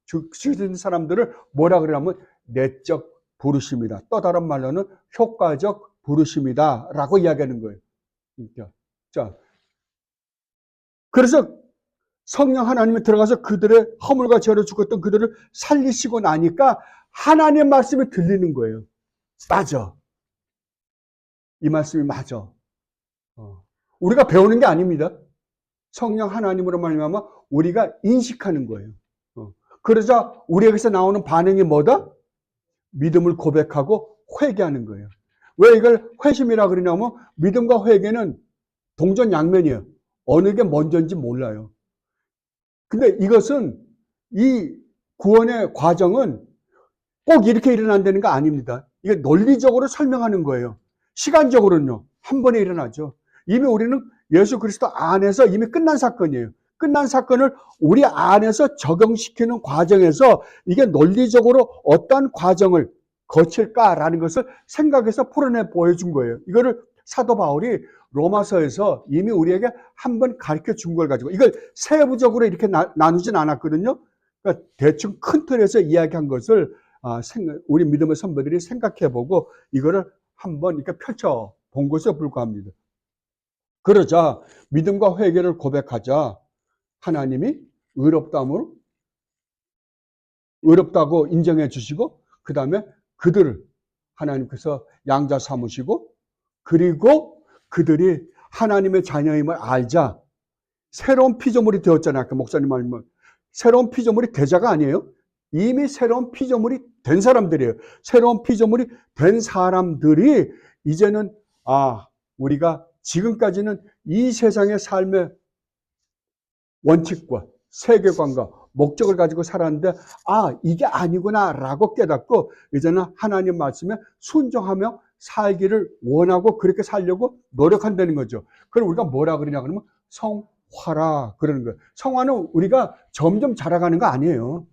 주시는 사람들을 뭐라 그러냐면 내적 부르심이다. 또 다른 말로는 효과적 부르심이다 라고 이야기하는 거예요. 자, 그래서 성령 하나님이 들어가서 그들의 허물과 죄로 죽었던 그들을 살리시고 나니까 하나님의 말씀이 들리는 거예요. 맞아. 이 말씀이 맞아. 우리가 배우는 게 아닙니다. 성령 하나님으로 말미암아 우리가 인식하는 거예요. 그러자 우리에게서 나오는 반응이 뭐다? 믿음을 고백하고 회개하는 거예요. 왜 이걸 회심이라 그러냐면 믿음과 회개는 동전양면이에요. 어느 게 먼저인지 몰라요. 근데 이것은 이 구원의 과정은 꼭 이렇게 일어난다는 거 아닙니다. 이게 논리적으로 설명하는 거예요. 시간적으로는요. 한 번에 일어나죠. 이미 우리는 예수 그리스도 안에서 이미 끝난 사건이에요. 끝난 사건을 우리 안에서 적용시키는 과정에서 이게 논리적으로 어떤 과정을 거칠까라는 것을 생각해서 풀어내 보여준 거예요. 이거를 사도 바울이 로마서에서 이미 우리에게 한 번 가르쳐 준 걸 가지고 이걸 세부적으로 이렇게 나누진 않았거든요. 그러니까 대충 큰 틀에서 이야기한 것을 우리 믿음의 선배들이 생각해보고 이거를 한번 이렇게 펼쳐 본 것에 불과합니다. 그러자 믿음과 회개를 고백하자 하나님이 의롭다고 인정해 주시고 그 다음에 그들을 하나님께서 양자 삼으시고 그리고 그들이 하나님의 자녀임을 알자 새로운 피조물이 되었잖아요. 아까 목사님 말씀 새로운 피조물이 되자가 아니에요. 이미 새로운 피조물이 된 사람들이에요. 새로운 피조물이 된 사람들이 이제는 우리가 지금까지는 이 세상의 삶의 원칙과 세계관과 목적을 가지고 살았는데 이게 아니구나 라고 깨닫고 이제는 하나님 말씀에 순종하며 살기를 원하고 그렇게 살려고 노력한다는 거죠. 그럼 우리가 뭐라 그러냐 그러면 성화라 그러는 거예요. 성화는 우리가 점점 자라가는 거 아니에요.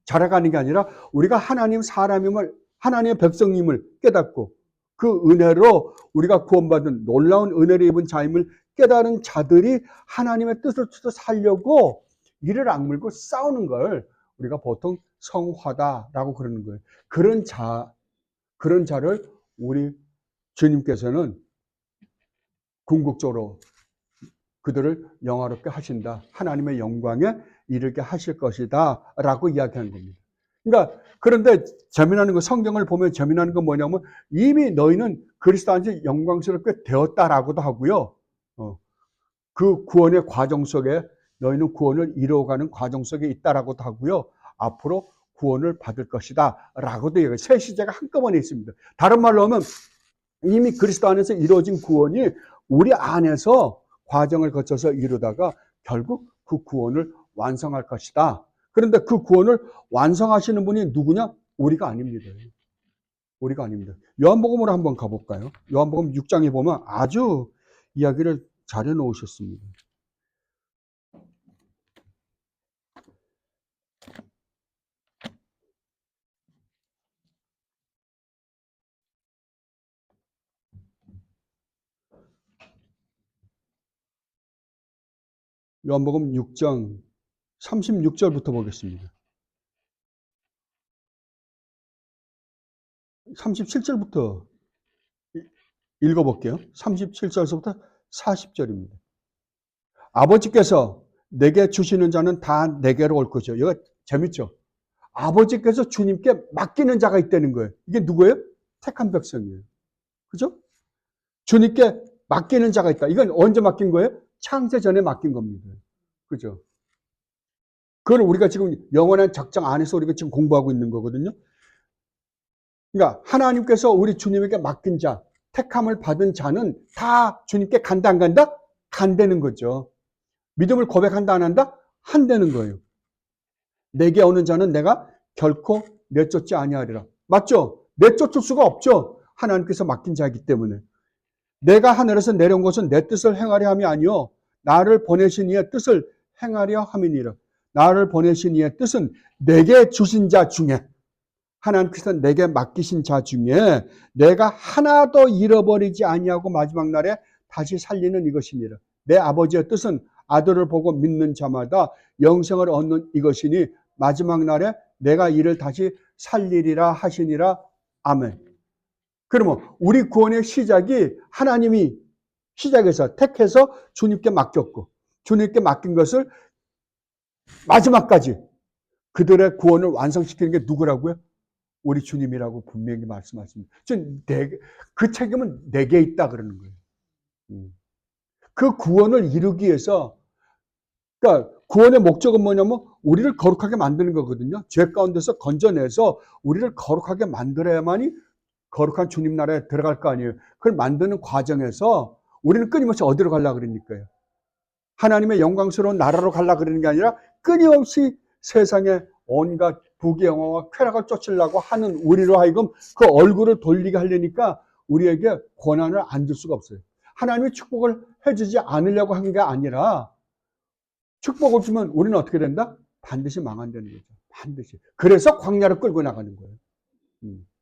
자라가는 게 아니라 우리가 하나님 사람임을, 하나님의 백성임을 깨닫고 그 은혜로 우리가 구원받은 놀라운 은혜를 입은 자임을 깨달은 자들이 하나님의 뜻을 살려고 이를 악물고 싸우는 걸 우리가 보통 성화다라고 그러는 거예요. 그런 자를 우리 주님께서는 궁극적으로 그들을 영화롭게 하신다. 하나님의 영광에 이르게 하실 것이다. 라고 이야기하는 겁니다. 그러니까, 그런데 재미나는 거, 성경을 보면 재미나는 건 뭐냐면 이미 너희는 그리스도 안에서 영광스럽게 되었다라고도 하고요. 그 구원의 과정 속에 너희는 구원을 이루어가는 과정 속에 있다라고도 하고요. 앞으로 구원을 받을 것이다. 라고도 얘기해요. 세 시제가 한꺼번에 있습니다. 다른 말로 하면 이미 그리스도 안에서 이루어진 구원이 우리 안에서 과정을 거쳐서 이루다가 결국 그 구원을 완성할 것이다. 그런데 그 구원을 완성하시는 분이 누구냐? 우리가 아닙니다. 우리가 아닙니다. 요한복음으로 한번 가볼까요? 요한복음 6장에 보면 아주 이야기를 잘 해놓으셨습니다. 요한복음 6장 36절부터 보겠습니다. 37절부터 읽어볼게요. 37절부터 40절입니다. 아버지께서 내게 주시는 자는 다 내게로 올 것이요. 이거 재밌죠? 아버지께서 주님께 맡기는 자가 있다는 거예요. 이게 누구예요? 택한 백성이에요. 그죠? 주님께 맡기는 자가 있다. 이건 언제 맡긴 거예요? 창세 전에 맡긴 겁니다. 그죠? 그걸 우리가 지금 영원한 작정 안에서 우리가 지금 공부하고 있는 거거든요. 그러니까 하나님께서 우리 주님에게 맡긴 자, 택함을 받은 자는 다 주님께 간다 안 간다? 간다는 거죠. 믿음을 고백한다 안 한다? 한다는 거예요. 내게 오는 자는 내가 결코 내쫓지 아니하리라. 맞죠? 내쫓을 수가 없죠. 하나님께서 맡긴 자이기 때문에. 내가 하늘에서 내려온 것은 내 뜻을 행하려 함이 아니요 나를 보내신 이의 뜻을 행하려 함이니라. 나를 보내신 이의 뜻은 내게 주신 자 중에, 하나님께서 내게 맡기신 자 중에 내가 하나도 잃어버리지 아니하고 마지막 날에 다시 살리는 이것이니라. 내 아버지의 뜻은 아들을 보고 믿는 자마다 영생을 얻는 이것이니 마지막 날에 내가 이를 다시 살리리라 하시니라. 아멘. 그러면 우리 구원의 시작이 하나님이 시작해서 택해서 주님께 맡겼고, 주님께 맡긴 것을 마지막까지 그들의 구원을 완성시키는 게 누구라고요? 우리 주님이라고 분명히 말씀하십니다. 그 책임은 내게 있다 그러는 거예요. 그 구원을 이루기 위해서, 그러니까 구원의 목적은 뭐냐면 우리를 거룩하게 만드는 거거든요. 죄 가운데서 건져내서 우리를 거룩하게 만들어야만이 거룩한 주님 나라에 들어갈 거 아니에요. 그걸 만드는 과정에서 우리는 끊임없이 어디로 가려고 그러니까요. 하나님의 영광스러운 나라로 가려고 그러는 게 아니라 끊임없이 세상에 온갖 부귀영화와 쾌락을 쫓으려고 하는 우리로 하여금 그 얼굴을 돌리게 하려니까 우리에게 고난을 안 줄 수가 없어요. 하나님이 축복을 해주지 않으려고 한 게 아니라 축복을 주면 우리는 어떻게 된다? 반드시 망한다는 거죠. 반드시. 그래서 광야로 끌고 나가는 거예요.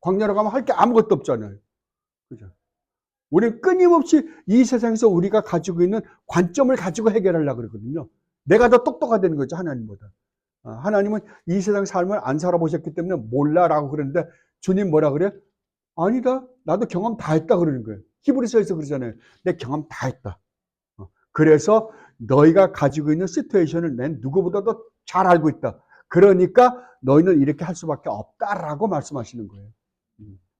광야로 가면 할 게 아무것도 없잖아요. 그죠? 우리는 끊임없이 이 세상에서 우리가 가지고 있는 관점을 가지고 해결하려고 그러거든요. 내가 더 똑똑하다는 거죠, 하나님보다. 하나님은 이 세상 삶을 안 살아보셨기 때문에 몰라라고 그러는데 주님 뭐라 그래요? 아니다. 나도 경험 다 했다 그러는 거예요. 히브리서에서 그러잖아요. 내 경험 다 했다. 그래서 너희가 가지고 있는 시츄에이션을 난 누구보다도 잘 알고 있다. 그러니까 너희는 이렇게 할 수밖에 없다라고 말씀하시는 거예요.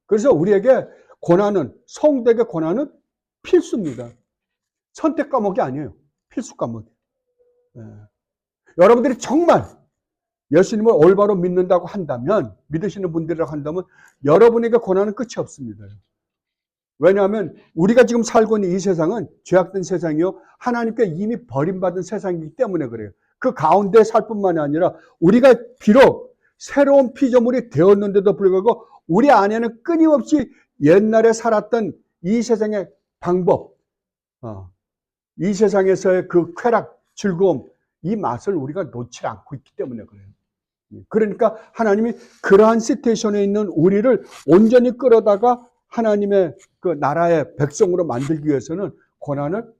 그래서 우리에게 고난은, 성도에게 고난은 필수입니다. 선택 과목이 아니에요. 필수 과목이에요. 여러분들이 정말 예수님을 올바로 믿는다고 한다면, 믿으시는 분들이라고 한다면 여러분에게 고난은 끝이 없습니다. 왜냐하면 우리가 지금 살고 있는 이 세상은 죄악된 세상이요, 하나님께 이미 버림받은 세상이기 때문에 그래요. 그 가운데 살 뿐만이 아니라 우리가 비록 새로운 피조물이 되었는데도 불구하고 우리 안에는 끊임없이 옛날에 살았던 이 세상의 방법, 이 세상에서의 그 쾌락, 즐거움, 이 맛을 우리가 놓지 않고 있기 때문에 그래요. 그러니까 하나님이 그러한 시츄에이션에 있는 우리를 온전히 끌어다가 하나님의 그 나라의 백성으로 만들기 위해서는 고난을,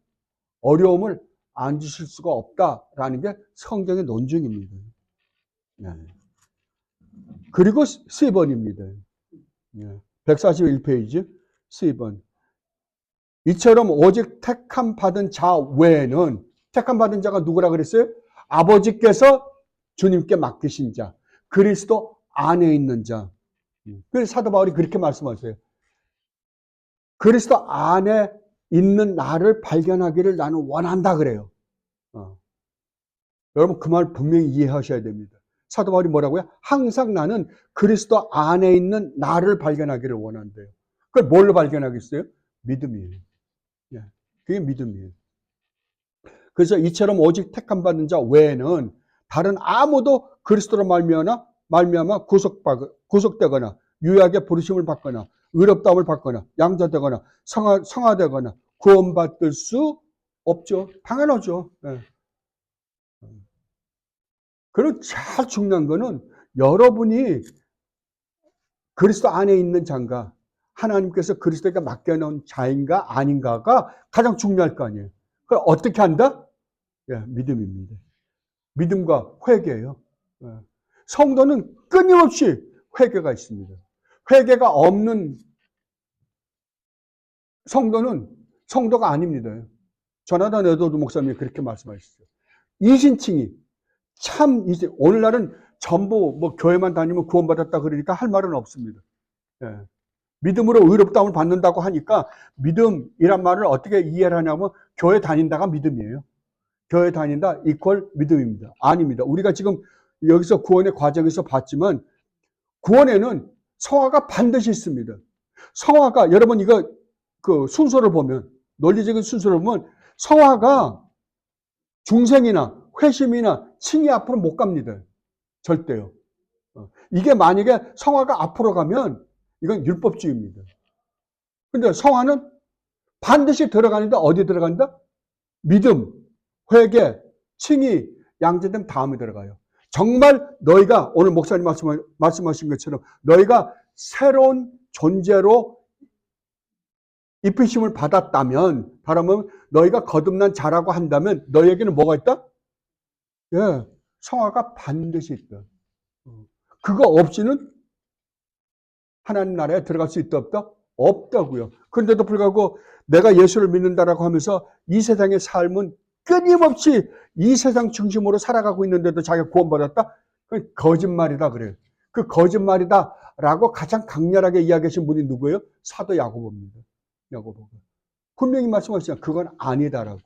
어려움을 안 주실 수가 없다라는 게 성경의 논증입니다. 그리고 C번입니다. 141페이지 C번. 이처럼 오직 택함 받은 자 외에는, 택함 받은 자가 누구라 그랬어요? 아버지께서 주님께 맡기신 자, 그리스도 안에 있는 자. 그래서 사도 바울이 그렇게 말씀하세요. 그리스도 안에 있는 나를 발견하기를 나는 원한다 그래요. 여러분 그 말 분명히 이해하셔야 됩니다. 사도 바울이 뭐라고요? 항상 나는 그리스도 안에 있는 나를 발견하기를 원한대요. 그걸 뭘로 발견하겠어요? 믿음이에요. 그게 믿음이에요. 그래서 이처럼 오직 택함 받은 자 외에는 다른 아무도 그리스도로 말미암아 구속되거나 유약의 부르심을 받거나 의롭다움을 받거나 양자되거나 성화되거나 구원받을 수 없죠. 당연하죠. 그리고 제일 중요한 거는 여러분이 그리스도 안에 있는 자인가, 하나님께서 그리스도에게 맡겨놓은 자인가 아닌가가 가장 중요할 거 아니에요. 그걸 어떻게 한다? 믿음입니다. 믿음과 회개예요. 성도는 끊임없이 회개가 있습니다. 회개가 없는 성도는 성도가 아닙니다. 조나단 에드워드 목사님이 그렇게 말씀하셨어요. 이신칭이 참 이제 오늘날은 전부 뭐 교회만 다니면 구원받았다 그러니까 할 말은 없습니다. 믿음으로 의롭다움을 받는다고 하니까 믿음이란 말을 어떻게 이해를 하냐면 교회 다닌다가 믿음이에요. 교회 다닌다 이퀄 믿음입니다. 아닙니다. 우리가 지금 여기서 구원의 과정에서 봤지만 구원에는 성화가 반드시 있습니다. 성화가 여러분 이거 그 순서를 보면 논리적인 순서를 보면 성화가 중생이나 회심이나 칭의 앞으로 못 갑니다. 절대요. 이게 만약에 성화가 앞으로 가면 이건 율법주의입니다. 근데 성화는 반드시 들어가는데 어디 들어간다? 믿음, 회개, 칭의, 양자됨 다음에 들어가요. 정말 너희가 오늘 목사님 말씀하신 것처럼 너희가 새로운 존재로 입히심을 받았다면, 바라면 너희가 거듭난 자라고 한다면 너희에게는 뭐가 있다? 성화가 반드시 있다. 그거 없이는 하나님 나라에 들어갈 수 있다 없다? 없다고요. 그런데도 불구하고 내가 예수를 믿는다라고 하면서 이 세상의 삶은 끊임없이 이 세상 중심으로 살아가고 있는데도 자기가 구원받았다? 그건 거짓말이다 그래요. 그 거짓말이다라고 가장 강렬하게 이야기하신 분이 누구예요? 사도 야고보입니다. 야고보가. 분명히 말씀하시잖아요. 그건 아니다라고.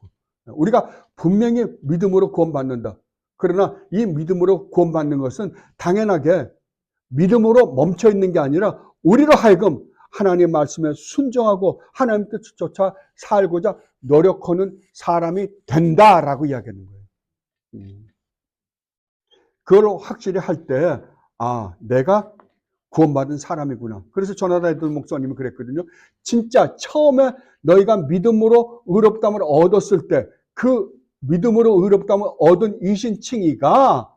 우리가 분명히 믿음으로 구원받는다. 그러나 이 믿음으로 구원받는 것은 당연하게 믿음으로 멈춰 있는 게 아니라 우리로 하여금 하나님의 말씀에 순종하고 하나님 뜻조차 살고자 노력하는 사람이 된다라고 이야기하는 거예요. 그걸 확실히 할 때, 내가 구원받은 사람이구나. 그래서 조나단 에드워드 목사님이 그랬거든요. 진짜 처음에 너희가 믿음으로 의롭다움을 얻었을 때 그 믿음으로 의롭다움을 얻은 이신칭의가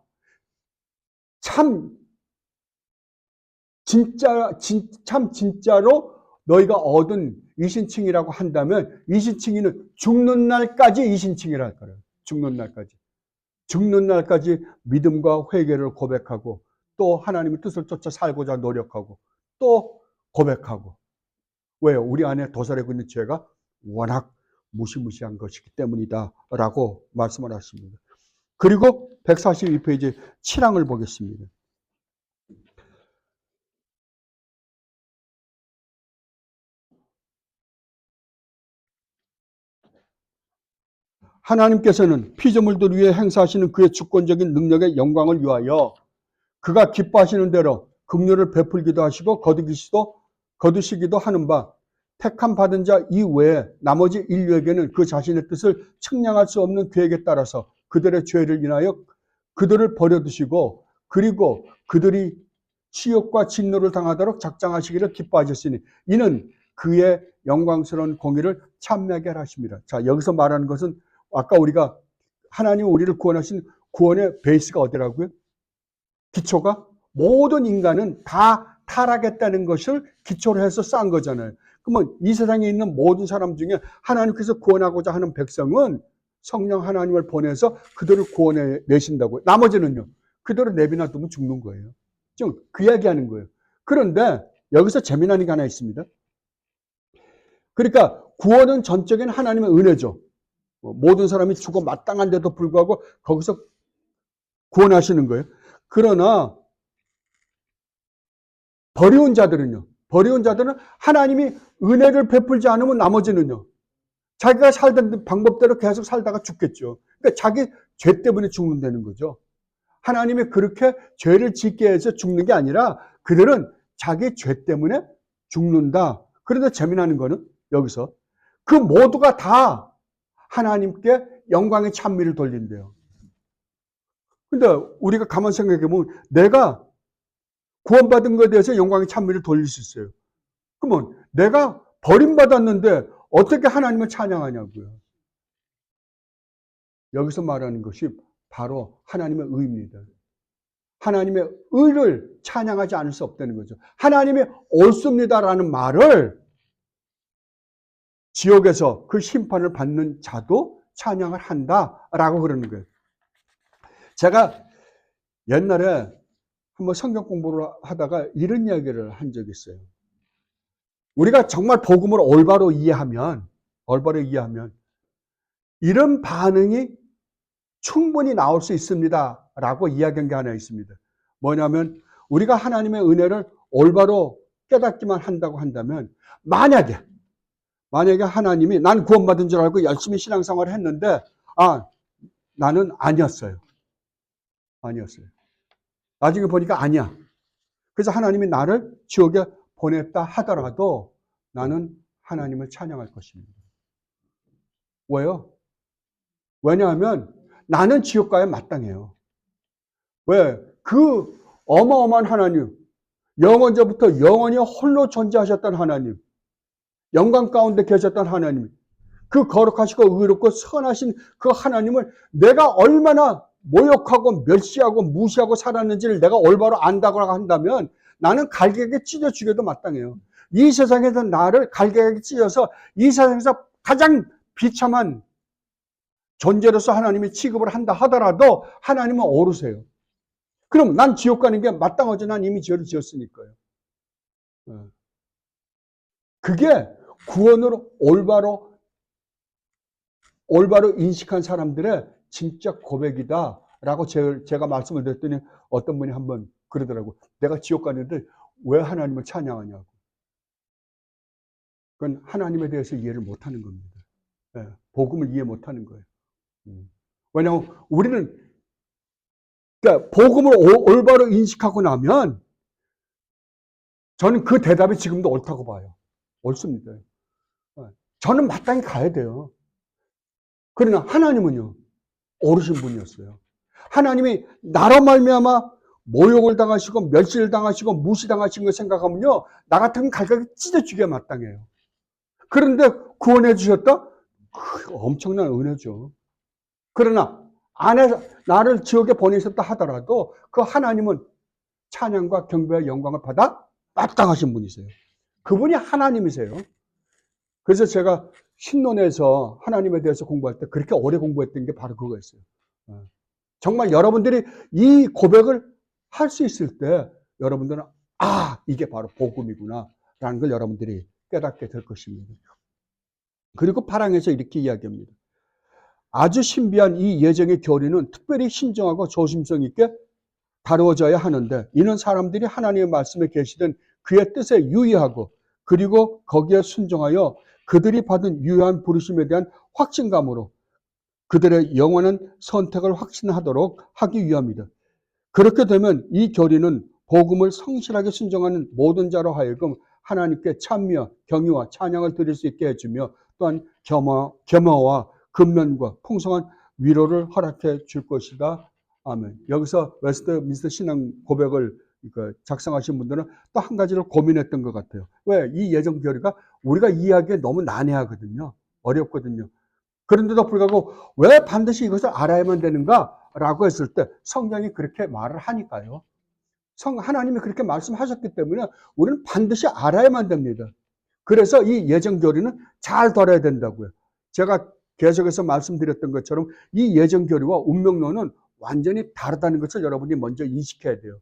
진짜로 너희가 얻은 이신칭이라고 한다면 이신칭이는 죽는 날까지 이신칭이라 할 거예요. 죽는 날까지. 죽는 날까지 믿음과 회개를 고백하고 또 하나님의 뜻을 쫓아 살고자 노력하고 또 고백하고. 왜요? 우리 안에 도사리고 있는 죄가 워낙 무시무시한 것이기 때문이다 라고 말씀을 하십니다. 그리고 142페이지 7항을 보겠습니다. 하나님께서는 피조물들 위해 행사하시는 그의 주권적인 능력의 영광을 위하여 그가 기뻐하시는 대로 긍휼을 베풀기도 하시고 거두시기도 하는 바 택함 받은 자 이외에 나머지 인류에게는 그 자신의 뜻을 측량할 수 없는 계획에 따라서 그들의 죄를 인하여 그들을 버려두시고 그리고 그들이 치욕과 진노를 당하도록 작정하시기를 기뻐하셨으니 이는 그의 영광스러운 공의를 참여하게 하십니다. 자, 여기서 말하는 것은 아까 우리가 하나님 우리를 구원하신 구원의 베이스가 어디라고요? 기초가 모든 인간은 다 타락했다는 것을 기초로 해서 쌓은 거잖아요. 그러면 이 세상에 있는 모든 사람 중에 하나님께서 구원하고자 하는 백성은 성령 하나님을 보내서 그들을 구원해 내신다고요. 나머지는요. 그대로 내비놔 두면 죽는 거예요. 지금 그 이야기하는 거예요. 그런데 여기서 재미나는 게 하나 있습니다. 그러니까 구원은 전적인 하나님의 은혜죠. 모든 사람이 죽어 마땅한데도 불구하고 거기서 구원하시는 거예요. 그러나 버려온 자들은요. 버려온 자들은 하나님이 은혜를 베풀지 않으면 나머지는요. 자기가 살던 방법대로 계속 살다가 죽겠죠. 그러니까 자기 죄 때문에 죽는다는 거죠. 하나님이 그렇게 죄를 짓게 해서 죽는 게 아니라 그들은 자기 죄 때문에 죽는다. 그런데 재미나는 거는 여기서 그 모두가 다 하나님께 영광의 찬미를 돌린대요. 근데 우리가 가만 생각해 보면 내가 구원받은 것에 대해서 영광의 찬미를 돌릴 수 있어요. 그러면 내가 버림받았는데 어떻게 하나님을 찬양하냐고요. 여기서 말하는 것이 바로 하나님의 의입니다. 하나님의 의를 찬양하지 않을 수 없다는 거죠. 하나님이 옳습니다라는 말을 지옥에서 그 심판을 받는 자도 찬양을 한다라고 그러는 거예요. 제가 옛날에 한번 성경 공부를 하다가 이런 이야기를 한 적이 있어요. 우리가 정말 복음을 올바로 이해하면 이런 반응이 충분히 나올 수 있습니다 라고 이야기한 게 하나 있습니다. 뭐냐면 우리가 하나님의 은혜를 올바로 깨닫기만 한다고 한다면 만약에 하나님이 난 구원받은 줄 알고 열심히 신앙생활을 했는데 나는 아니었어요. 나중에 보니까 아니야. 그래서 하나님이 나를 지옥에 보냈다 하더라도 나는 하나님을 찬양할 것입니다. 왜요? 왜냐하면 나는 지옥 가야 마땅해요. 왜? 그 어마어마한 하나님, 영원전부터 영원히 홀로 존재하셨던 하나님, 영광 가운데 계셨던 하나님, 그 거룩하시고 의롭고 선하신 그 하나님을 내가 얼마나 모욕하고 멸시하고 무시하고 살았는지를 내가 올바로 안다고 한다면 나는 갈개에게 찢어 죽여도 마땅해요. 이 세상에서 나를 갈개에게 찢어서 이 세상에서 가장 비참한 존재로서 하나님이 취급을 한다 하더라도 하나님은 오르세요. 그럼 난 지옥 가는 게 마땅하지. 난 이미 죄를 지었으니까요. 그게 구원으로 올바로 인식한 사람들의 진짜 고백이다라고 제가 말씀을 드렸더니 어떤 분이 한번 그러더라고요. 내가 지옥 가는데 왜 하나님을 찬양하냐고. 그건 하나님에 대해서 이해를 못하는 겁니다. 복음을 이해 못하는 거예요. 왜냐하면 우리는 그러니까 복음을 올바로 인식하고 나면 저는 그 대답이 지금도 옳다고 봐요. 옳습니다. 저는 마땅히 가야 돼요. 그러나 하나님은요, 오르신 분이었어요. 하나님이 나로 말미암아 모욕을 당하시고 멸시를 당하시고 무시당하신 걸 생각하면요, 나 같으면 갈각이 찢어 죽여야 마땅해요. 그런데 구원해 주셨다? 엄청난 은혜죠. 그러나 안에서 나를 지옥에 보내셨다 하더라도 그 하나님은 찬양과 경배와 영광을 받아 마땅하신 분이세요. 그분이 하나님이세요. 그래서 제가 신론에서 하나님에 대해서 공부할 때 그렇게 오래 공부했던 게 바로 그거였어요. 정말 여러분들이 이 고백을 할 수 있을 때 여러분들은 이게 바로 복음이구나 라는 걸 여러분들이 깨닫게 될 것입니다. 그리고 파랑에서 이렇게 이야기합니다. 아주 신비한 이 예정의 교리는 특별히 신중하고 조심성 있게 다루어져야 하는데 이는 사람들이 하나님의 말씀에 계시던 그의 뜻에 유의하고 그리고 거기에 순종하여 그들이 받은 유효한 부르심에 대한 확신감으로 그들의 영원한 선택을 확신하도록 하기 위함이다. 그렇게 되면 이 교리는 복음을 성실하게 순종하는 모든 자로 하여금 하나님께 찬미와 경유와 찬양을 드릴 수 있게 해주며 또한 겸허와 근면과 풍성한 위로를 허락해 줄 것이다. 아멘. 여기서 웨스트민스터 신앙 고백을 작성하신 분들은 또 한 가지를 고민했던 것 같아요. 왜? 이 예정 교리가 우리가 이해하기에 너무 난해하거든요. 어렵거든요. 그런데도 불구하고 왜 반드시 이것을 알아야만 되는가라고 했을 때 성경이 그렇게 말을 하니까요. 하나님이 그렇게 말씀하셨기 때문에 우리는 반드시 알아야만 됩니다. 그래서 이 예정 교리는 잘 들어야 된다고요. 제가 계속해서 말씀드렸던 것처럼 이 예정 교리와 운명론은 완전히 다르다는 것을 여러분이 먼저 인식해야 돼요.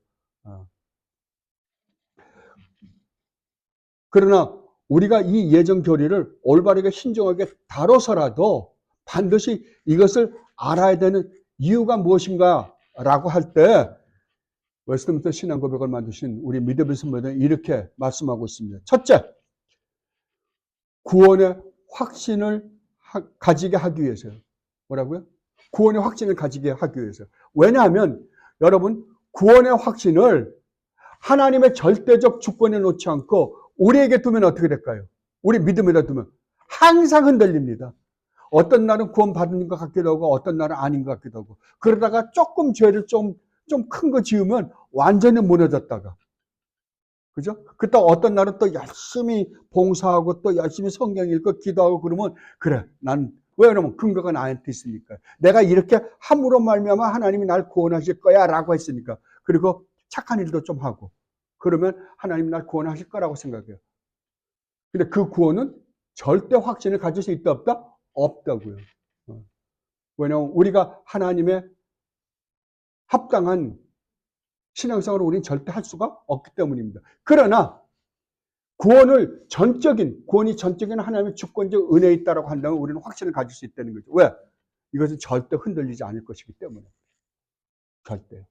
그러나 우리가 이 예정 교리를 올바르게 신중하게 다뤄서라도 반드시 이것을 알아야 되는 이유가 무엇인가 라고 할 때 웨스트민스터 신앙고백을 만드신 우리 믿음의 선배는 이렇게 말씀하고 있습니다. 첫째, 구원의 확신을 가지게 하기 위해서요. 뭐라고요? 구원의 확신을 가지게 하기 위해서. 왜냐하면 여러분 구원의 확신을 하나님의 절대적 주권에 놓지 않고 우리에게 두면 어떻게 될까요? 우리 믿음에다 두면 항상 흔들립니다. 어떤 날은 구원 받은 것 같기도 하고 어떤 날은 아닌 것 같기도 하고 그러다가 조금 죄를 좀 큰 거 지으면 완전히 무너졌다가 그죠? 그때 어떤 날은 또 열심히 봉사하고 또 열심히 성경 읽고 기도하고 그러면 그래 난 왜 그러면 근거가 나한테 있으니까 내가 이렇게 함으로 말미암아 하나님이 날 구원하실 거야 라고 했으니까 그리고 착한 일도 좀 하고 그러면 하나님이 날 구원하실 거라고 생각해요. 근데 그 구원은 절대 확신을 가질 수 있다 없다? 없다고요. 왜냐하면 우리가 하나님의 합당한 신앙생활을 우리는 절대 할 수가 없기 때문입니다. 그러나 구원이 전적인 하나님의 주권적 은혜에 있다고 한다면 우리는 확신을 가질 수 있다는 거죠. 왜? 이것은 절대 흔들리지 않을 것이기 때문에. 절대.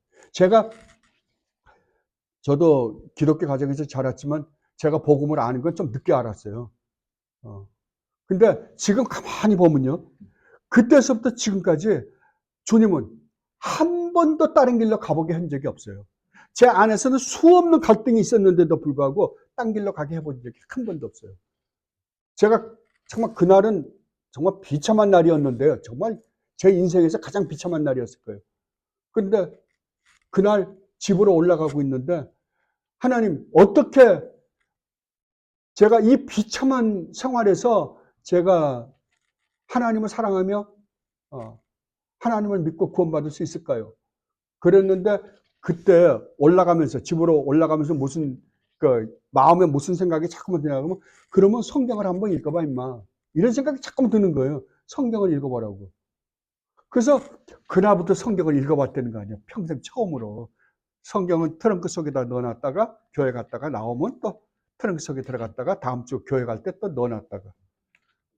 저도 기독교 가정에서 자랐지만 제가 복음을 아는 건 좀 늦게 알았어요. 근데 지금 가만히 보면요. 그때서부터 지금까지 주님은 한 번도 다른 길로 가보게 한 적이 없어요. 제 안에서는 수없는 갈등이 있었는데도 불구하고 딴 길로 가게 해본 적이 한 번도 없어요. 제가 정말 그날은 정말 비참한 날이었는데요. 정말 제 인생에서 가장 비참한 날이었을 거예요. 그런데 그날 집으로 올라가고 있는데 하나님 어떻게 제가 이 비참한 생활에서 제가 하나님을 사랑하며 하나님을 믿고 구원받을 수 있을까요? 그랬는데 그때 집으로 올라가면서 마음에 무슨 생각이 자꾸만 드냐면 그러면 성경을 한번 읽어봐 임마. 이런 생각이 자꾸만 드는 거예요. 성경을 읽어보라고. 그래서 그날부터 성경을 읽어봤다는 거 아니에요. 평생 처음으로. 성경은 트렁크 속에다 넣어놨다가 교회 갔다가 나오면 또 트렁크 속에 들어갔다가 다음 주 교회 갈 때 또 넣어놨다가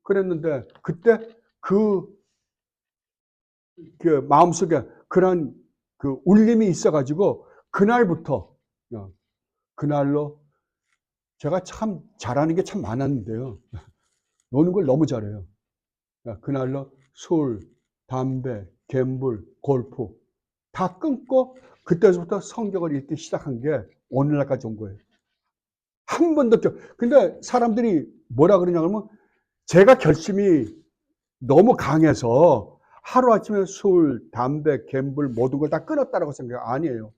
그랬는데 그때 그 마음속에 그런 그 울림이 있어가지고 그날로 제가 참 잘하는 게 참 많았는데요. 노는 걸 너무 잘해요. 그날로 술, 담배, 갬블, 골프 다 끊고 그때부터 성경을 읽기 시작한 게 오늘날까지 온 거예요. 한 번도 근데 사람들이 뭐라 그러냐 그러면 제가 결심이 너무 강해서 하루아침에 술, 담배, 갬블 모든 걸 다 끊었다라고 생각 아니에요.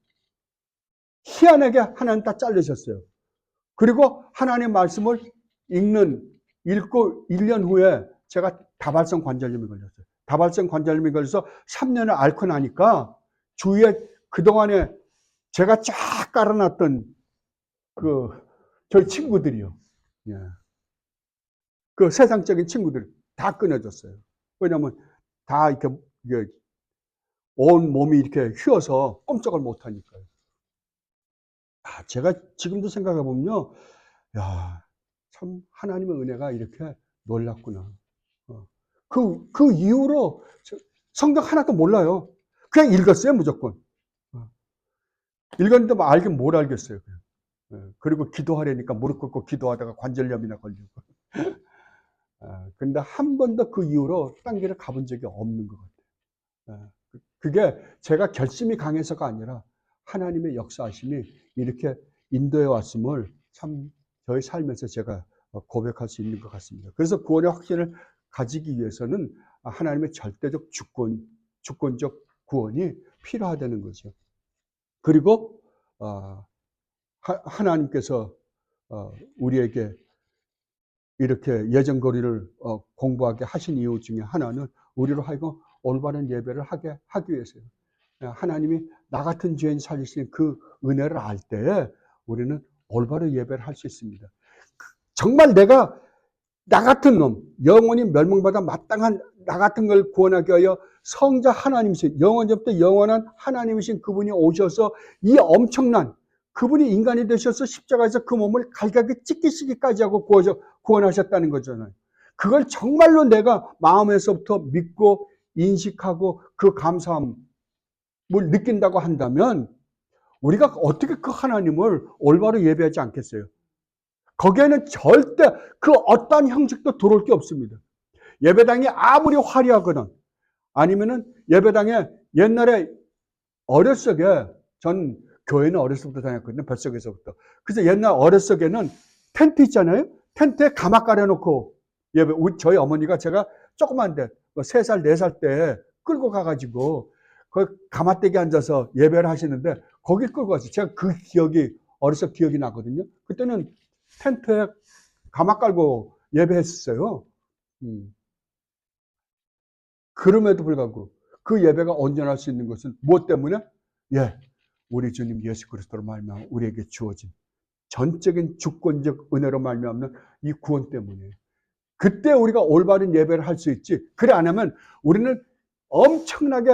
희한하게 하나님 다 자르셨어요. 그리고 하나님의 말씀을 읽고 1년 후에 제가 다발성 관절염이 걸렸어요. 다발성 관절염이 걸려서 3년을 앓고 나니까 주위에 그동안에 제가 쫙 깔아놨던 저희 친구들이요. 예. 그 세상적인 친구들 다 끊어졌어요. 왜냐하면 다 이렇게 온 몸이 이렇게 휘어서 꼼짝을 못 하니까요. 제가 지금도 생각해 보면요. 야, 참 하나님의 은혜가 이렇게 놀랍구나. 그 이후로 성경 하나도 몰라요. 그냥 읽었어요, 무조건. 읽었는데 뭐 알긴 뭘 알겠어요. 그리고 기도하려니까 무릎 꿇고 기도하다가 관절염이나 걸리고. 근데 한 번도 그 이후로 딴 길을 가본 적이 없는 것 같아요. 그게 제가 결심이 강해서가 아니라 하나님의 역사하심이 이렇게 인도해 왔음을 참 저희 삶에서 제가 고백할 수 있는 것 같습니다. 그래서 구원의 확신을 가지기 위해서는 하나님의 절대적 주권적 구원이 필요하다는 거죠. 그리고 하나님께서 우리에게 이렇게 예정거리를 공부하게 하신 이유 중에 하나는 우리로 하여금 올바른 예배를 하기 위해서요. 하나님이 나 같은 죄인 살리신 그 은혜를 알 때에 우리는 올바른 예배를 할 수 있습니다. 정말 내가 나 같은 놈, 영원히 멸망받아 마땅한 나 같은 걸 구원하기 위하여 성자 하나님이신, 영원전부터 영원한 하나님이신 그분이 오셔서 이 엄청난, 그분이 인간이 되셔서 십자가에서 그 몸을 갈가게 찢기시기까지 하고 구원하셨다는 거잖아요. 그걸 정말로 내가 마음에서부터 믿고 인식하고 그 감사함을 느낀다고 한다면 우리가 어떻게 그 하나님을 올바로 예배하지 않겠어요? 거기에는 절대 그 어떠한 형식도 들어올 게 없습니다. 예배당이 아무리 화려하거나 아니면은 예배당에 옛날에 어렸을 적에 전 교회는 어렸을 때부터 다녔거든요. 뱃속에서부터. 그래서 옛날 어렸을 적에는 텐트 있잖아요. 텐트에 가막 깔아놓고 예배, 저희 어머니가 제가 조그만데 3살, 4살 때 끌고 가가지고 그 가마대기 앉아서 예배를 하시는데 거기 끌고 갔어요. 제가 그 기억이 어렸을 때 기억이 나거든요. 그때는 텐트에 가막 깔고 예배했어요. 그럼에도 불구하고 그 예배가 온전할 수 있는 것은 무엇 때문에? 예, 우리 주님 예수 그리스도로 말미암아 우리에게 주어진 전적인 주권적 은혜로 말미암는 이 구원 때문이에요. 그때 우리가 올바른 예배를 할 수 있지. 그래 안 하면 우리는 엄청나게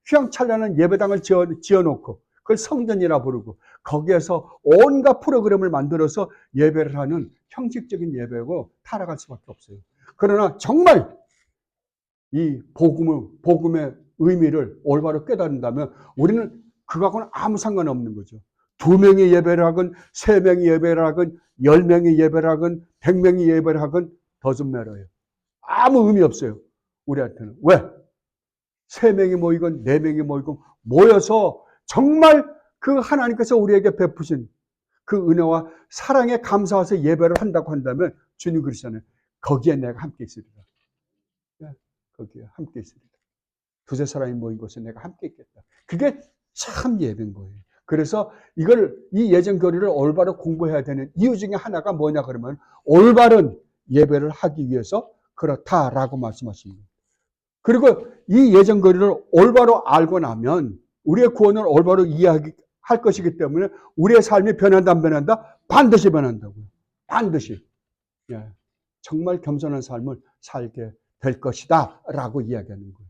휘황찬란한 예배당을 지어놓고 그걸 성전이라 부르고 거기에서 온갖 프로그램을 만들어서 예배를 하는 형식적인 예배고 타락할 수밖에 없어요. 그러나 정말 이 복음의 의미를 올바로 깨닫는다면 우리는 그거하고는 아무 상관없는 거죠. 2명이 예배를 하건 3명이 예배를 하건 10명이 예배를 하건 100명이 예배를 하건 doesn't matter예요. 아무 의미 없어요. 우리한테는. 왜? 3명이 모이건 4명이 모이건 모여서 정말 그 하나님께서 우리에게 베푸신 그 은혜와 사랑에 감사해서 예배를 한다고 한다면 주님 그러시잖아요. 거기에 내가 함께 있으리라. 거기에 함께 있으리라. 2-3 사람이 모인 곳에 내가 함께 있겠다. 그게 참 예배인 거예요. 그래서 이 예정 교리를 올바로 공부해야 되는 이유 중에 하나가 뭐냐 그러면 올바른 예배를 하기 위해서 그렇다라고 말씀하십니다. 그리고 이 예정 교리를 올바로 알고 나면 우리의 구원을 올바로 이해할 것이기 때문에 우리의 삶이 변한다 안 변한다? 반드시 변한다고요. 반드시. 예. 정말 겸손한 삶을 살게 될 것이다 라고 이야기하는 거예요.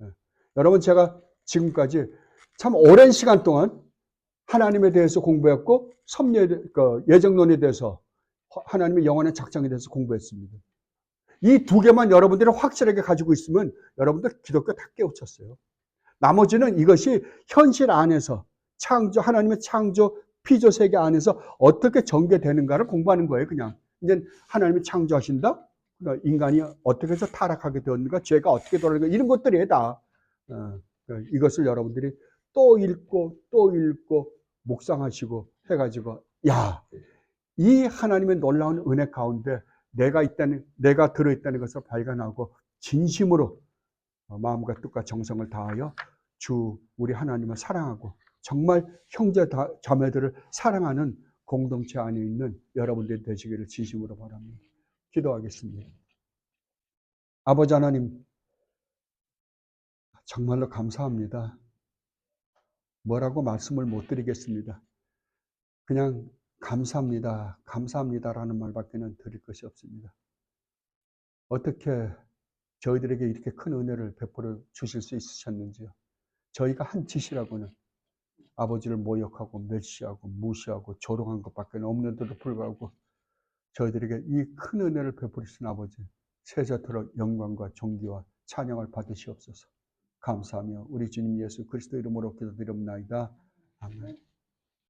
예. 여러분 제가 지금까지 참 오랜 시간 동안 하나님에 대해서 공부했고 예정론에 대해서 하나님의 영원한 작정에 대해서 공부했습니다. 이 2개만 여러분들이 확실하게 가지고 있으면 여러분들 기독교 다 깨우쳤어요. 나머지는 이것이 현실 안에서 하나님의 창조 피조 세계 안에서 어떻게 전개되는가를 공부하는 거예요. 그냥 이제 하나님이 창조하신다. 인간이 어떻게 해서 타락하게 되었는가, 죄가 어떻게 돌아가는가 이런 것들이 다 이것을 여러분들이 또 읽고 또 읽고 묵상하시고 해가지고 이 하나님의 놀라운 은혜 가운데 내가 들어있다는 것을 발견하고 진심으로 마음과 뜻과 정성을 다하여 우리 하나님을 사랑하고 정말 형제 자매들을 사랑하는 공동체 안에 있는 여러분들이 되시기를 진심으로 바랍니다. 기도하겠습니다. 아버지 하나님, 정말로 감사합니다. 뭐라고 말씀을 못 드리겠습니다. 그냥 감사합니다. 감사합니다라는 말밖에는 드릴 것이 없습니다. 어떻게 저희들에게 이렇게 큰 은혜를 베풀어 주실 수 있으셨는지요. 저희가 한 짓이라고는 아버지를 모욕하고 멸시하고 무시하고 조롱한 것밖에 없는데도 불구하고 저희들에게 이 큰 은혜를 베풀으신 아버지 세자토록 영광과 존귀와 찬양을 받으시옵소서. 감사하며 우리 주님 예수 그리스도 이름으로 기도드립니다. 아멘.